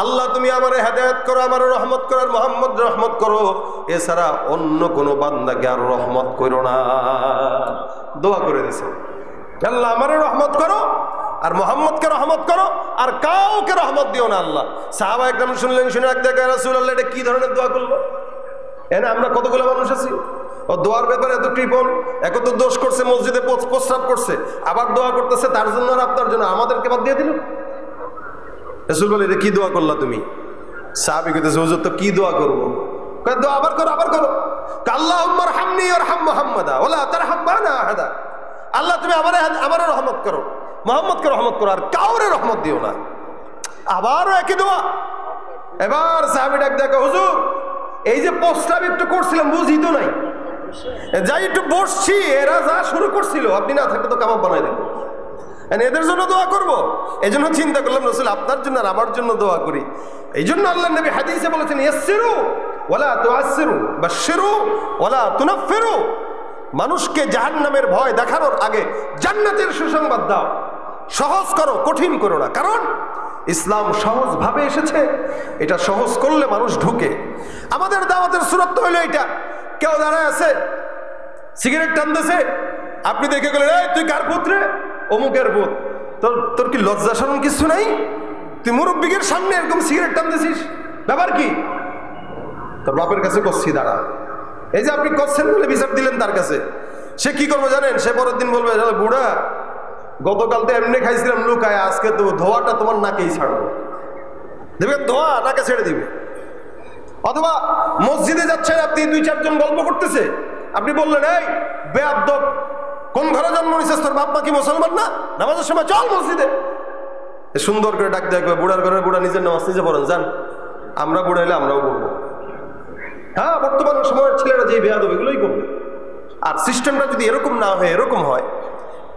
আল্লাহ তুমি আমারে হেদায়েত করো, আমারে রহমত করো, আর মুহাম্মদ রহমত করো, এছাড়া অন্য কোনো বান্দাকে আর রহমত করো না। দোয়া করে দিয়েছে, আল্লাহ আমারে রহমত করো আর মুহাম্মদকে রহমত করো, আর কাউকে রহমত দিও না আল্লাহ। সাহাবা একরাম শুনলেন, শুনে এক দেখে রাসূলুল্লাহ এটা কি ধরনের দোয়া করলো। এনে আমরা কতগুলো মানুষ আছি ও দোয়ার ব্যাপারে এত কৃপণ, এক তো দোষ করছে, মসজিদে প্রস্রাব করছে, আবার দোয়া করতেছে তার জন্য আর আপনার জন্য, আমাদেরকে বাদ দিয়ে দিল। রাসূল বলে এটা কি দোয়া করলা তুমি? সাহাবী কইতেছে হুজুর তো কি দোয়া করবো? কয় দোয়া আবার করো, আবার করো। আল্লাহুম্মা আরহামনি ওয়ারহাম মুহাম্মাদা ওয়ালা তারহাম মা'না আহাদা। আল্লাহ তুমি আমারে রহমত করো, মুহাম্মদকে রহমত করো, আর কাউরে রহমত দিও না। আবারও একই দোয়া। এবার সাহাবী ডাক দেখো, হুজুর এই যে প্রস্তাব একটু করছিলাম বুঝি তো নাই, যাই একটু বসছি, এরা যা শুরু করছিল আপনি না থাকলে তো কাবাব বানাই দেবো, এদের জন্য দোয়া করবো। এই জন্য চিন্তা করলাম রাসূল আপনার জন্য আর আমার জন্য দোয়া করি। এই জন্য আল্লাহ নবী হাদিসে বলেছেন, ইয়াসসিরু ওয়ালা তুআসসিরু বাশশিরু ওয়ালা তুনাফফিরু। মানুষকে জাহান্নামের ভয় দেখানোর আগে জান্নাতের সুসংবাদ দাও, সহজ করো, কঠিন করো না। কারণ ইসলাম সহজ ভাবে এসেছে, এটা সহজ করলে মানুষ ঢুকে। আমাদের দাওয়াতের সূরত তো হলো এটা, কেউ দাঁড়ায় আছে সিগারেট টানতেছে, আপনি দেখে গেলেন এই তুই কার পুত্রে? অমুকের পুত। তোর কি লজ্জা শরম কিছু নাই? তুই মুরব্বিকের সামনে এরকম সিগারেট টানতেছিস, ব্যাপার কি? তোর বাপের কাছে করছি দাঁড়া। এই যে আপনি করছেন বলে বিচার দিলেন তার কাছে, সে কি করবো জানেন? সে পরের দিন বলবে বুড়া গতকাল তো এমনি খাইছিলাম লুকায়, আজকে তো ধোয়াটা তোমার নাকেই ছাড়বো। দেখবেন ধোয়া নাকে ছেড়ে দিবে। অথবা মসজিদে যাচ্ছেন আপনি, দুই চারজন গল্প করতেছে, আপনি বললেন এই বেয়াদব, কোন ঘরে জন্ম নিছিস? তোর বাপ মা কি মুসলমান না? নামাজের সময় চল মসজিদে। সুন্দর করে ডাক দেখবে, বুড়ার ঘরের বুড়া নিজের নামাজ নিজে পড়েন, যান, আমরা বুড়া হলে আমরাও পড়বো। হ্যাঁ, বর্তমান সময়ের ছেলেরা যে বেয়াদব এগুলোই করবে। আর সিস্টেমটা যদি এরকম না হয়, এরকম হয়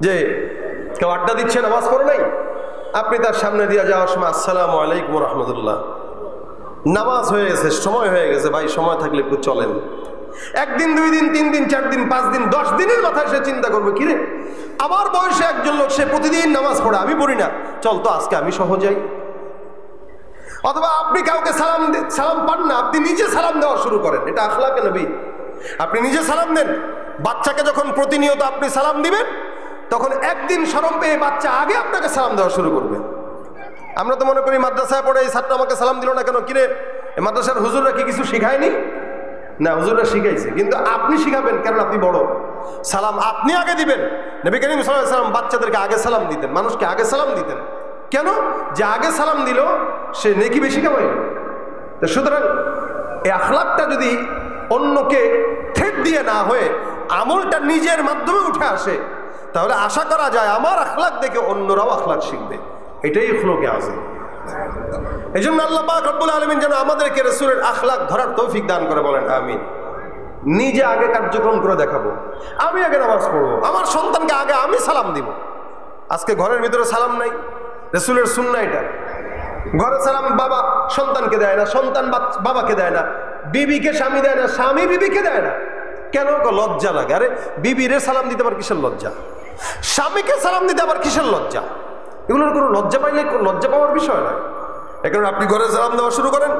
যে কেউ আড্ডা দিচ্ছে, নামাজ পড়ে নাই, আপনি তার সামনে দিয়ে যাওয়ার সময় আসসালামু আলাইকুম রাহমাতুল্লাহ, নামাজ হয়ে গেছে, সময় হয়ে গেছে, ভাই সময় থাকলে একটু চলেন। একদিন, 2 দিন, 3 দিন, 4 দিন, 5 দিন, 10 দিনের মাথায় সে চিন্তা করবে, কিরে আমার বয়সে একজন লোক সে প্রতিদিন নামাজ পড়ে, আমি পড়ি না, চল তো আজকে আমি সহ যাই। অথবা আপনি কাউকে সালাম পান না, আপনি নিজে সালাম দেওয়া শুরু করেন, এটা আখলাকে নবী। আপনি নিজে সালাম দেন। বাচ্চাকে যখন প্রতিনিয়ত আপনি সালাম দিবেন, তখন একদিন শরম পেয়ে বাচ্চা আগে আপনাকে সালাম দেওয়া শুরু করবে। আমরা তো মনে করি মাদ্রাসায় পড়ে এই ছাত্র আমাকে সালাম দিল না কেন, কিরে মাদ্রাসার হুজুররা কি কিছু শিখায়নি? না, হুজুররা শিখাইছে, কিন্তু আপনি শিখাবেন, কারণ আপনি বড়। সালাম আপনি আগে দিবেন। নবী করিম সাল্লাল্লাহু আলাইহি ওয়াসাল্লাম বাচ্চাদেরকে আগে সালাম দিতেন, মানুষকে আগে সালাম দিতেন। কেন? যে আগে সালাম দিল সে নেকি বেশি কামাই। তো সুতরাং এই আখলাকটা যদি অন্যকে ঠেট দিয়ে না হয়ে আমলটা নিজের মাধ্যমে উঠে আসে, তাহলে আশা করা যায় আমার আখলাক দেখে অন্যরাও আখলাক শিখবে। এটাই খুলুকে আযীম। এই জন্য আল্লাহ পাক রব্বুল আলামিন যেন আমাদেরকে রাসূলের আখলাক ধরার তৌফিক দান করে, বলেন আমিন। নিজে আগে কার্যক্রম করে দেখাবো, আমি আগে নামাজ পড়বো, আমার সন্তানকে আগে আমি সালাম দিব। আজকে ঘরের ভিতরে সালাম নাই, রাসূলের সুন্নাহ এটা। ঘরে সালাম বাবা সন্তানকে দেয় না, সন্তান বাবাকে দেয় না, বিবিকে স্বামী দেয় না, স্বামী বিবিকে দেয় না। কেন? লজ্জা লাগে। আরে বিবিরে সালাম দিতে আবার কিসের লজ্জা? স্বামীকে সালাম দিতে আবার কিসের লজ্জা? এগুলোর কোনো লজ্জা পাইলে লজ্জা পাওয়ার বিষয় নয়। এই কারণে আপনি ঘরে সালাম দেওয়া শুরু করেন,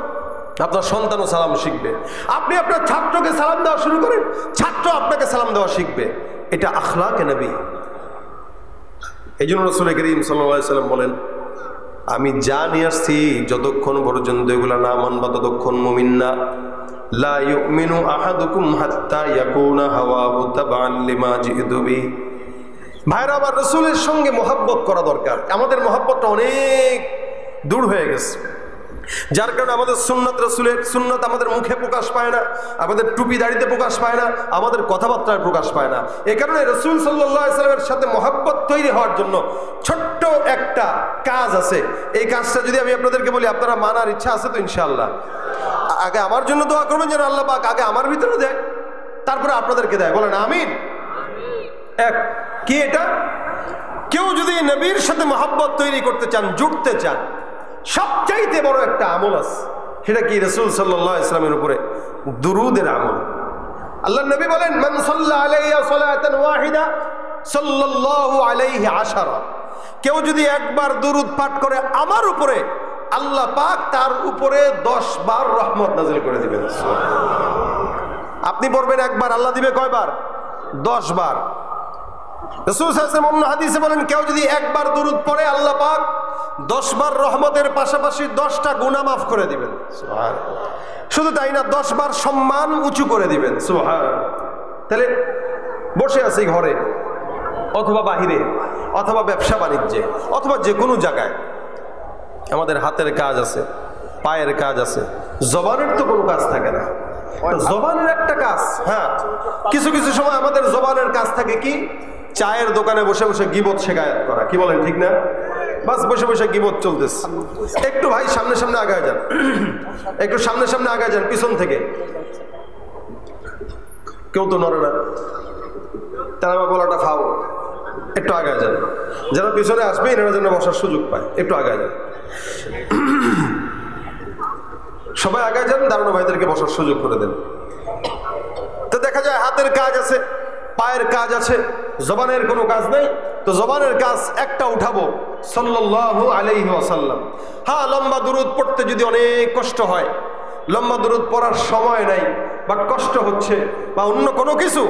আপনার সন্তানও সালাম শিখবে। আপনি আপনার ছাত্রকে সালাম দেওয়া শুরু করেন, ছাত্র আপনাকে সালাম দেওয়া শিখবে। এটা আখলাকে নবী। এই জন্য রাসূল করিম সাল্লাল্লাহু আলাইহি ওয়াসাল্লাম বলেন, আমি যা নিয়ে আসছি যতক্ষণ পর্যন্ত এগুলা না মানবা ততক্ষণ মুমিন না। লা ইউমিনু আহাদুকুম হাত্তা ইয়াকুনা হাওয়াহু তাবান লিমা জিতু বি। ভাইরা আমার, রাসূলের সঙ্গে মহব্বত করা দরকার। আমাদের মহব্বতটা অনেক দূর হয়ে গেছে, যার কারণে আমাদের সুন্নাত, রাসূলের সুন্নাত আমাদের মুখে প্রকাশ পায় না, আমাদের টুপি দাড়িতে প্রকাশ পায় না, আমাদের কথাবার্তায় প্রকাশ পায় না। এই কারণে রাসূল সাল্লাল্লাহু আলাইহি ওয়াসাল্লামের সাথে মহব্বত তৈরি হওয়ার জন্য ছোট্ট একটা কাজ আছে। এই কাজটা যদি আমি আপনাদেরকে বলি, আপনারা মানার ইচ্ছা আছে তো? ইনশাআল্লাহ। আগে আমার জন্য দোয়া করবেন যেন আল্লাহ পাক আগে আমার ভিতরে দেয়, তারপরে আপনাদেরকে দেয়। বলেন আমিন। এক কি এটা? কেউ যদি নবীর সাথে মহব্বত তৈরি করতে চান, জুড়তে চান, সবচাইতে বড় একটা আমল আছে। সেটা কি? রাসূল সাল্লাল্লাহু আলাইহি ওয়াসাল্লামের উপরে দুরুদের আমল। আল্লাহ নবী বলেন, মান সাল্লা আলাইয়া সালাতান ওয়াহিদা সাল্লাল্লাহু আলাইহি আশারা, কেউ যদি একবার দুরুদ পাঠ করে আমার উপরে, আল্লাহ পাক তার উপরে 10 বার রহমত নাযিল করে দিবেন। আপনি পড়বেন একবার, আল্লাহ দিবে কয়বার? 10 বার। রাসূল সাল্লাল্লাহু আলাইহি ওয়াসাল্লাম অন্য হাদিসে বলেন, কেউ যদি একবার দুরুদ পড়ে আল্লাহ পাক 10 বার রহমতের পাশাপাশি 10টা গুনাহ মাফ করে দিবেন। সুবহানাল্লাহ। শুধু তাই না, 10 বার সম্মান উঁচু করে দিবেন। সুবহানাল্লাহ। তাহলে বসে আছি ঘরে অথবা বাহিরে অথবা ব্যবসা বাণিজ্যে অথবা যে কোনো জায়গায়, আমাদের হাতের কাজ আছে, পায়ের কাজ আছে, জবানের তো কোনো কাজ থাকে না। জবানের একটা কাজ, হ্যাঁ, কিছু কিছু সময় আমাদের জবানের কাজ থাকে কি? চায়ের দোকানে বসে বসে গীবত শেখায়াত করা। কি বলেন, ঠিক না? বাস বসে বসে গীবত চলতেছে। একটু ভাই সামনে সামনে আগায় যান, একটু সামনে সামনে আগায় যান, পিছন থেকে কেউ তো নড়ে না, তারা গলাটা খাও, একটু আগায় যান, যারা পিছনে আসবে এনারা যেন বসার সুযোগ পায়, একটু আগায় যান। সবাই আগায় যান, দাঁড়ানো ভাইদেরকে বসার সুযোগ করে দেন। তো দেখা যায় হাতের কাজ আছে, পায়ের কাজ আছে, জবানের কোনো কাজ নেই। তো জবানের কাজ একটা উঠাবো, সাল্লাল্লাহু আলাইহি ওয়াসাল্লাম। হ্যাঁ, লম্বা দুরুদ পড়তে যদি অনেক কষ্ট হয়, লম্বা দুরুদ পড়ার সময় নাই বা কষ্ট হচ্ছে বা অন্য কোনো কিছু,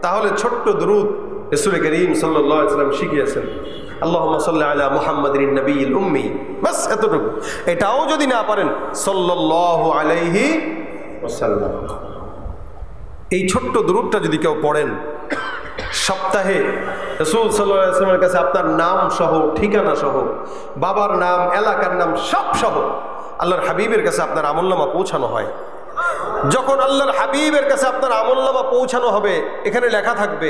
তাহলে ছোট্ট দুরুদ রাসূল করিম সাল্লাল্লাহু আলাইহি ওয়াসাল্লাম শিখিয়েছেন, আল্লাহুম্মা সাল্লি আলা মুহাম্মাদিন নবিয়্যিল উম্মি, বাস এতটুকু। এটাও যদি না পারেন, সাল্লাল্লাহু আলাইহি ওয়াসাল্লাম। এই ছোট্ট দুরুদটা যদি কেউ পড়েন, সপ্তাহে রাসূল সাল্লাল্লাহু আলাইহি ওয়াসাল্লামের কাছে আপনার নাম সহ, ঠিকানা সহ, বাবার নাম, এলাকার নাম সব সহ আল্লাহর হাবিবের কাছে আপনার আমলনামা পৌঁছানো হয়। যখন আল্লাহর হাবিবের কাছে আপনার আমলনামা পৌঁছানো হবে, এখানে লেখা থাকবে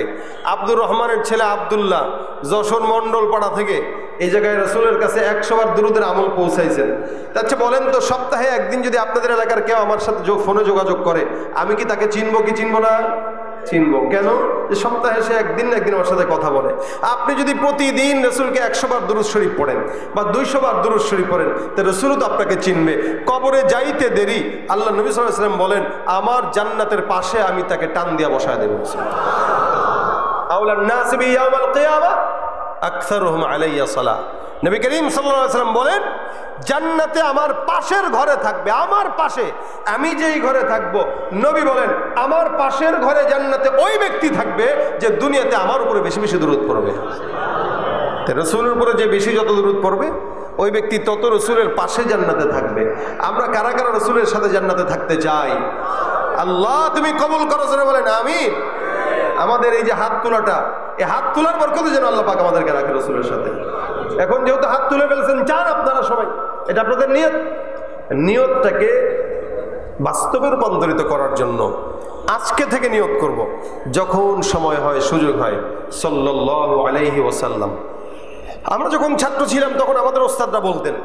আব্দুর রহমানের ছেলে আব্দুল্লাহ, যশোর মন্ডল পাড়া থেকে এই জায়গায় রাসূলের কাছে 100 বার দুরুদের আমল পৌঁছাইছেন। আচ্ছা বলেন তো, সপ্তাহে একদিন যদি আপনাদের এলাকার কেউ আমার সাথে ফোনে যোগাযোগ করে, আমি কি তাকে চিনবো কি চিনবো না? চিনবো। কেন? যে সপ্তাহে সে একদিন না একদিন আমার সাথে কথা বলে। আপনি যদি প্রতিদিন রাসূলকে 100 বার দুরূদ শরীফ পড়েন বা 200 বার দুরূদ শরীফ পড়েন, তো রাসূলও তো আপনাকে চিনবে। কবরে যাইতে দেরি, আল্লাহ নবী সাল্লাল্লাহু আলাইহি ওয়াসাল্লাম বলেন, আমার জান্নাতের পাশে আমি তাকে টান দিয়া বসায় দেব। আউলান নাস বি ইয়াউমাল কিয়ামা আকসারুহুম আলাইয়া সালাহ। নবী করিম সাল্লাল্লাহু আলাইহি ওয়াসাল্লাম বলেন, জান্নাতে আমার পাশের ঘরে থাকবে, আমার পাশে, আমি যেই ঘরে থাকবো, নবী বলেন আমার পাশের ঘরে জান্নাতে ওই ব্যক্তি থাকবে যে দুনিয়াতে আমার উপরে বেশি বেশি দুরূদ পড়বে। রাসূলের উপরে যে বেশি যত দুরূদ পড়বে, ওই ব্যক্তি তত রাসূলের পাশে জান্নাতে থাকবে। আমরা কারা কারা রাসূলের সাথে জান্নাতে থাকতে চাই? আল্লাহ তুমি কবুল করো, জোরে বলেন আমিন। আমাদের এই যে হাত তোলাটা, এই হাত তোলার বরকতে যেন আল্লাহ পাক আমাদেরকে রাখে রাসূলের সাথে। এখন যেহেতু হাত তুলে ফেলছেন, চান আপনারা সবাই, এটা আপনাদের নিয়ত, নিয়তটাকে বাস্তবে রূপান্তরিত করার জন্য আজকে থেকে নিয়ত করব, যখন সময় হয়, সুযোগ হয়, সাল্লাল্লাহু আলাইহি ওয়াসাল্লাম। আমরা যখন ছাত্র ছিলাম তখন আমাদের ওস্তাদরা বলতেন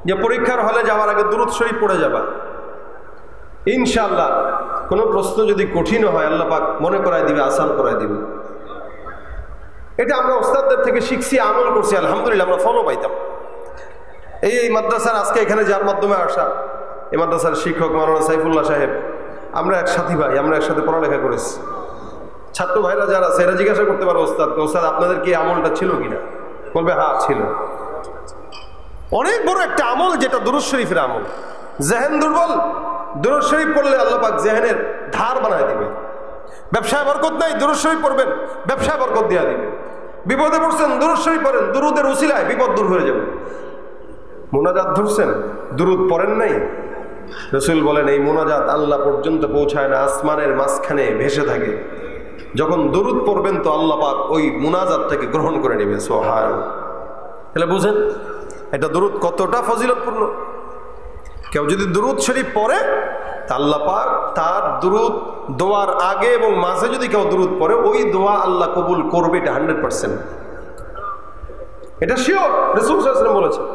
যে পরীক্ষার হলে যাওয়ার আগে দুরূদ শরীফ পড়ে যাবা, ইনশাআল্লাহ কোনো প্রশ্ন যদি কঠিন হয় আল্লাহ পাক মনে করায় দিবে, আসান করায় দিবে। এটা আমরা ওস্তাদদের থেকে শিখছি, আমল করছি, আলহামদুলিল্লাহ আমরা ফলো পাইতাম। এই মাদ্রাসার আজকে এখানে যার মাধ্যমে আসা, এই মাদ্রাসার শিক্ষক মাওলানা সাইফুল্লাহ সাহেব, আমরা এক সাথী ভাই, আমরা একসাথে পড়ালেখা করেছি। ছাত্র ভাইরা যারা আছে এরা জিজ্ঞাসা করতে পারে ওস্তাদকে, ওস্তাদ আপনাদের কি আমলটা ছিল কিনা? বলবে হ্যাঁ ছিল। অনেক বড় একটা আমল যেটা দুরূদ শরীফের আমল। জেহেন দুর্বল, দুরূদ শরীফ পড়লে আল্লাহ পাক জেহেনের ধার বানায় দিবে। ব্যবসায় বরকত নাই, দুরূদ শরীফ পড়বেন, ব্যবসায় বরকত দেওয়া দিবে। বিপদে পড়ছেন, দুরূদ শরীফ পড়েন, দুরুদের উসিলায় বিপদ দূর হয়ে যাবে। মুনাজাত ধরছেন, দুরুদ পড়েন নাই, রাসূল বলেন এই মুনাজাত আল্লাহ পর্যন্ত পৌঁছায় না, আসমানের মাঝখানে ভেসে থাকে। যখন দুরুদ পড়বেন তো আল্লাহ পাক ওই মুনাজাতটাকে গ্রহণ করে নেবে। সুবহানাল্লাহ। তাহলে বুঝেন এটা দুরুদ কতটা ফজিলতপূর্ণ। কেউ যদি দুরুদ শরীফ পড়ে, আল্লাহ পাক তার দুরুদ দোয়ার আগে এবং মাঝে যদি কেউ দুরুদ পড়ে, ওই দোয়া আল্লাহ কবুল করবে, এটা 100%। এটা শিওর, রাসূল সাল্লাল্লাহু আলাইহি ওয়াসাল্লাম বলেছেন।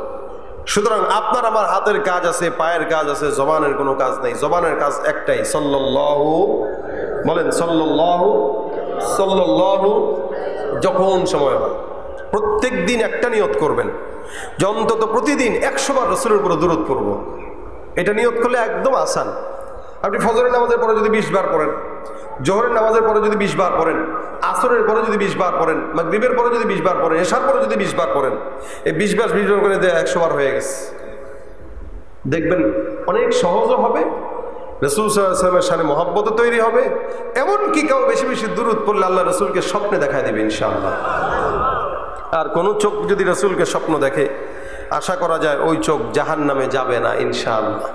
সুতরাং আপনার আমার হাতের কাজ আছে, পায়ের কাজ আছে, জবানের কোনো কাজ নেই। জবানের কাজ একটাই, সাল্লাল্লাহু, বলেন সাল্লাল্লাহু, সাল্লাল্লাহু। যখন সময় হয় প্রত্যেক দিন একটা নিয়ত করবেন যে অন্তত প্রতিদিন 100 বার রাসূলের উপর দুরূদ পড়ব। এটা নিয়ত করলে একদম আসান। আপনি ফজরের নামাজের পরে যদি 20 বার পড়েন, জোহরের নামাজের পরে যদি 20 বার পড়েন, আসরের পরে যদি 20 বার পড়েন, মাগরিবের পরে যদি 20 বার পড়েন, এশার পরে যদি 20 বার পড়েন, এই 20 বার করে 100 বার হয়ে গেছে। দেখবেন অনেক সহজও হবে, রাসূল সাল্লাল্লাহু আলাইহি ওয়াসাল্লামের শানে মহব্বত তৈরি হবে, এমনকি কেউ বেশি বেশি দুরূদ পড়লে আল্লাহ রাসূলকে স্বপ্নে দেখায় দেবে ইনশাআল্লাহ। আর কোন চোখ যদি রাসূলকে স্বপ্ন দেখে, আশা করা যায় ওই চোখ জাহান্নামে যাবে না ইনশাআল্লাহ।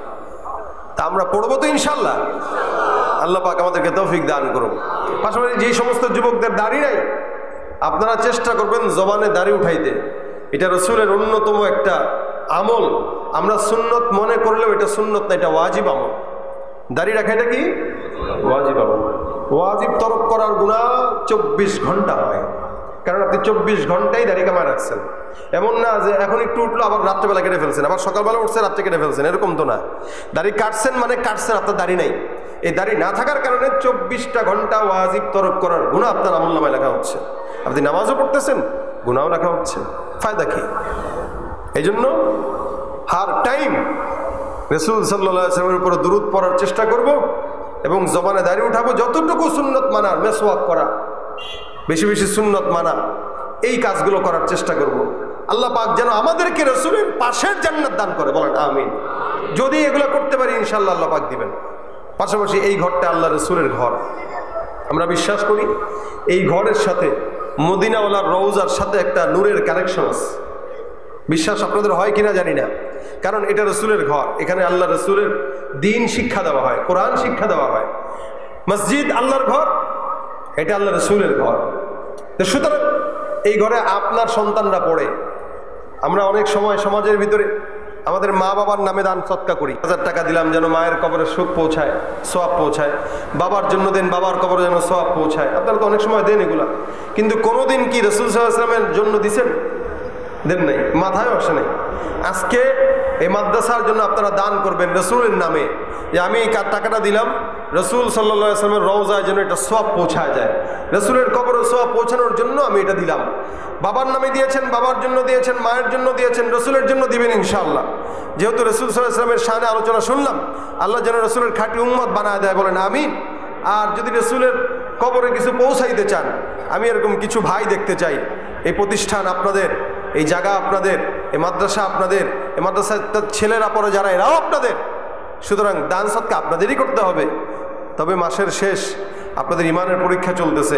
তা আমরা পড়বো তো ইনশাআল্লাহ। আল্লাহ পাক আমাদেরকে তৌফিক দান করুন। পাশাপাশি যেই সমস্ত যুবকদের দাড়ি নাই, আপনারা চেষ্টা করবেন জবানে দাড়ি উঠাইতে। এটা রাসূলের অন্যতম একটা আমল। আমরা সুন্নত মনে করলেও এটা সুন্নত না, এটা ওয়াজিব আমল। দাড়ি রাখা এটা কি ওয়াজিব আমল। ওয়াজিব তরক করার গুনাহ 24 ঘন্টা হয়, কারণ আপনি 24 ঘন্টাই দাড়ি কামায় রাখছেন। এমন না যে এখন একটু উঠলো আবার রাত্রেবেলা কেটে ফেলছেন, আবার সকালবেলা উঠছে রাত্রে কেটে ফেলছেন, এরকম তো না। দাড়ি কাটছেন মানে কাটছেন, আপনার দাড়ি নাই। এই দাড়ি না থাকার কারণে 24টা ঘন্টা ওয়াজিব তরক করার গুনাহ আপনার আমলনামায় লেখা হচ্ছে। আপনি নামাজও পড়তেছেন, গুনাহও লেখা হচ্ছে, ফায়দা কি? এই জন্য হার টাইম রাসূল সাল্লাল্লাহু আলাইহি ওয়াসাল্লামের উপর দুরূদ পড়ার চেষ্টা করব এবং জবানে দাড়ি উঠাবো। যতটুকু সুন্নত মানা, মেসওয়াক করা, বেশি বেশি সুন্নত মানা, এই কাজগুলো করার চেষ্টা করব। আল্লাহ পাক যেন আমাদেরকে রাসূলের পাশের জান্নাত দান করে, বলেন আমিন। যদি এগুলো করতে পারি ইনশাআল্লাহ আল্লাহ পাক দিবেন। পাশাপাশি এই ঘরটা আল্লাহ রাসূলের ঘর, আমরা বিশ্বাস করি এই ঘরের সাথে মদিনাওয়ালার রওজার সাথে একটা নূরের কানেকশন আছে। বিশ্বাস আপনাদের হয় কিনা জানি না, কারণ এটা রাসূলের ঘর। এখানে আল্লাহ রাসূলের দ্বীন শিক্ষা দেওয়া হয়, কোরআন শিক্ষা দেওয়া হয়। মসজিদ আল্লাহর ঘর, এটা আল্লাহ রাসূলের ঘর। সুতরাং এই ঘরে আপনার সন্তানরা পড়ে। আমরা অনেক সময় সমাজের ভিতরে আমাদের মা বাবার নামে দান সৎকা করি। 1000 টাকা দিলাম যেন মায়ের কবরে সুখ পৌঁছায়, সওয়াব পৌঁছায়। বাবার জন্য দেন, বাবার কবরে যেন সওয়াব পৌঁছায়। আপনারা তো অনেক সময় দেন এগুলা, কিন্তু কোনোদিন কি রাসূল সাল্লাল্লাহু আলাইহি ওয়াসাল্লামের জন্য দিছেন? দেন নাই, মাথায় আসে নাই। আজকে এই মাদ্রাসার জন্য আপনারা দান করবেন রাসূলের নামে, যে আমি এই টাকাটা দিলাম রাসূল সাল্লাল্লাহু আলাইহি ওয়াসাল্লামের রওজায় যেন এটা সওয়াব পৌঁছায় যায়, রাসূলের কবরে সওয়াব পৌঁছানোর জন্য আমি এটা দিলাম। বাবার নামে দিয়েছেন, বাবার জন্য দিয়েছেন, মায়ের জন্য দিয়েছেন, রাসূলের জন্য দিবেন ইনশাআল্লাহ। যেহেতু রাসূল সাল্লাল্লাহু আলাইহি ওয়াসাল্লামের শানে আলোচনা শুনলাম, আল্লাহ যেন রাসূলের খাঁটি উম্মত বানায় দেয়, বলেন আমিন। আর যদি রাসূলের কবরে কিছু পৌঁছাইতে চান, আমি এরকম কিছু ভাই দেখতে চাই। এই প্রতিষ্ঠান আপনাদের, এই জায়গা আপনাদের, এই মাদ্রাসা আপনাদের, এই মাদ্রাসার ছেলেরা পরে যারা, এরাও আপনাদের। সুতরাং দান সৎকা আপনাদেরই করতে হবে। তবে মাসের শেষ, আপনাদের ইমানের পরীক্ষা চলতেছে,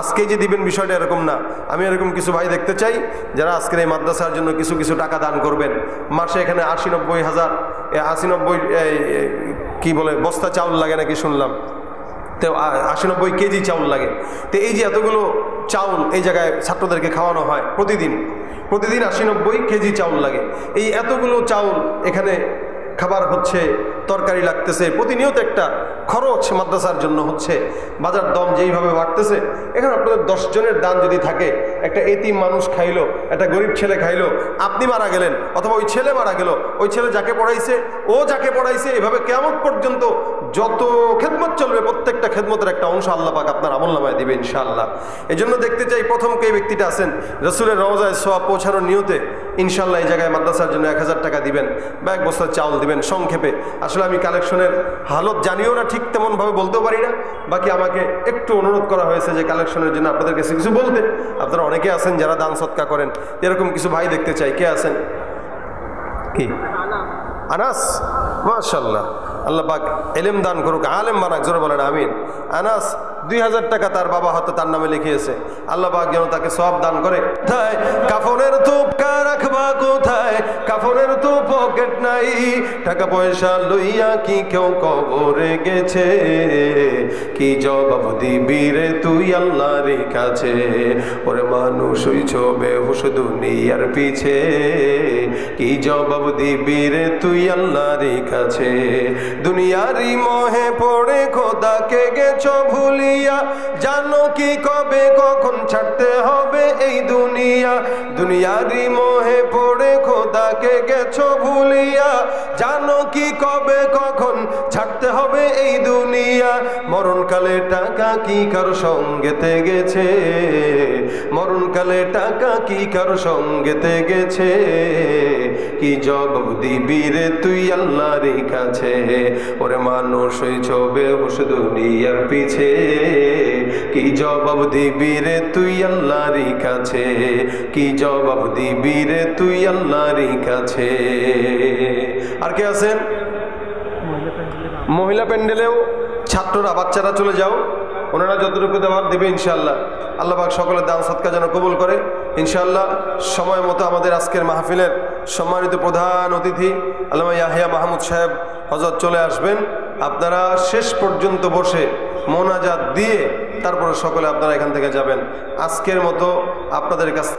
আজকেই যে দিবেন বিষয়টা এরকম না। আমি এরকম কিছু ভাই দেখতে চাই যারা আজকের এই মাদ্রাসার জন্য কিছু কিছু টাকা দান করবেন। মাসে এখানে 80-90 হাজার, 80-90 কি বলে বস্তা চাউল লাগে নাকি শুনলাম, তো 80-90 কেজি চাউল লাগে। তো এই যে এতগুলো চাউল এই জায়গায় ছাত্রদেরকে খাওয়ানো হয় প্রতিদিন 80-90 কেজি চাউল লাগে। এই এতগুলো চাউল এখানে খাবার হচ্ছে, তরকারি লাগতেছে, প্রতিনিয়ত একটা খরচ মাদ্রাসার জন্য হচ্ছে। বাজার দম যেইভাবে বাড়তেছে, এখানে আপনাদের 10 জনের দান যদি থাকে, একটা এতিম মানুষ খাইলো, একটা গরিব ছেলে খাইলো, আপনি মারা গেলেন অথবা ওই ছেলে মারা গেল, ওই ছেলে যাকে পড়াইছে, ও যাকে পড়াইছে, এভাবে কিয়ামত পর্যন্ত যত খেদমত চলবে, প্রত্যেকটা খেদমতের একটা অংশ আল্লাহ পাক আপনার আমলনামায় দিবে ইনশাআল্লাহ। এই জন্য দেখতে চাই প্রথম কে ব্যক্তিটা আছেন রাসূলের রওজায় সওয়াব পৌঁছানোর নিয়তে, ইনশাআল্লাহ এই জায়গায় মাদ্রাসার জন্য 1000 টাকা দিবেন বা 1 বস্তা চাউল দিবেন। সংক্ষেপে আসলে আমি কালেকশনের হালত জানিও না, ঠিক তেমনভাবে বলতেও পারি না। বাকি আমাকে একটু অনুরোধ করা হয়েছে যে কালেকশনের জন্য আপনাদের কাছে কিছু বলতে। আপনারা অনেকে আছেন যারা দান সৎকা করেন, এরকম কিছু ভাই দেখতে চাই। কে আছেন? কি আনাস? মাশাআল্লাহ, আল্লাহ পাক ইলম দান করুক, আলেম বানাক, জোরে বলেন আমিন। আনাস 2000 টাকা তার বাবা হয়তো তার নামে লিখিয়েছে, আল্লাহ পাক যেন তাকে সওয়াব দান করে। কোথায় কাফনের থোপকা রাখবা, কোথায় কাফনের তো পকেট নাই, টাকা পয়সা লইয়া কি কেউ কবরে গেছে, কি জবাব দিবি রে তুই আল্লাহর কাছে, ওরে মানুষ হইছ বেহুশ দুনিয়ার পিছে, কি জবাব দিবি রে তুই আল্লাহর কাছে। দুনিয়ারি মোহে পড়ে খোদাকে গেছো ভুলিয়া, জানো কি কবে কখন ছাড়তে হবে এই দুনিয়া। দুনিয়ারি মোহে পড়ে খোদাকে গেছো ভুলিয়া, জানো কি কবে কখন ছাড়তে হবে এই দুনিয়া। মরণকালে টাকা কি কারো সঙ্গেতে গেছে, মরণকালে টাকা কি কারো সঙ্গেতে গেছে, কি জবাব দিবি রে তুই আল্লাহর কাছে। ওরে মানুষ হইছ বেহুশ দুনিয়ার পিছে, কি জবাব দিবি রে তুই আল্লাহর কাছে, কি জবাব দিবি রে তুই আল্লাহর কাছে। আর কে আছেন? মহিলা প্যান্ডেলেও ছাত্ররা বাচ্চারা চলে যাও, ওনারা যতটুকু দেওয়ার দেবে ইনশাআল্লাহ। আল্লাহ পাক সকলের দান সদকা যেন কবুল করে ইনশাআল্লাহ। সময় মতো আমাদের আজকের মাহফিলের সম্মানিত প্রধান অতিথি আল্লামা ইয়াহিয়া মাহমুদ সাহেব হযরত চলে আসবেন। আপনারা শেষ পর্যন্ত বসে মোনাজাত দিয়ে তারপরে সকলে আপনারা এখান থেকে যাবেন। আজকের মতো আপনাদের কাছে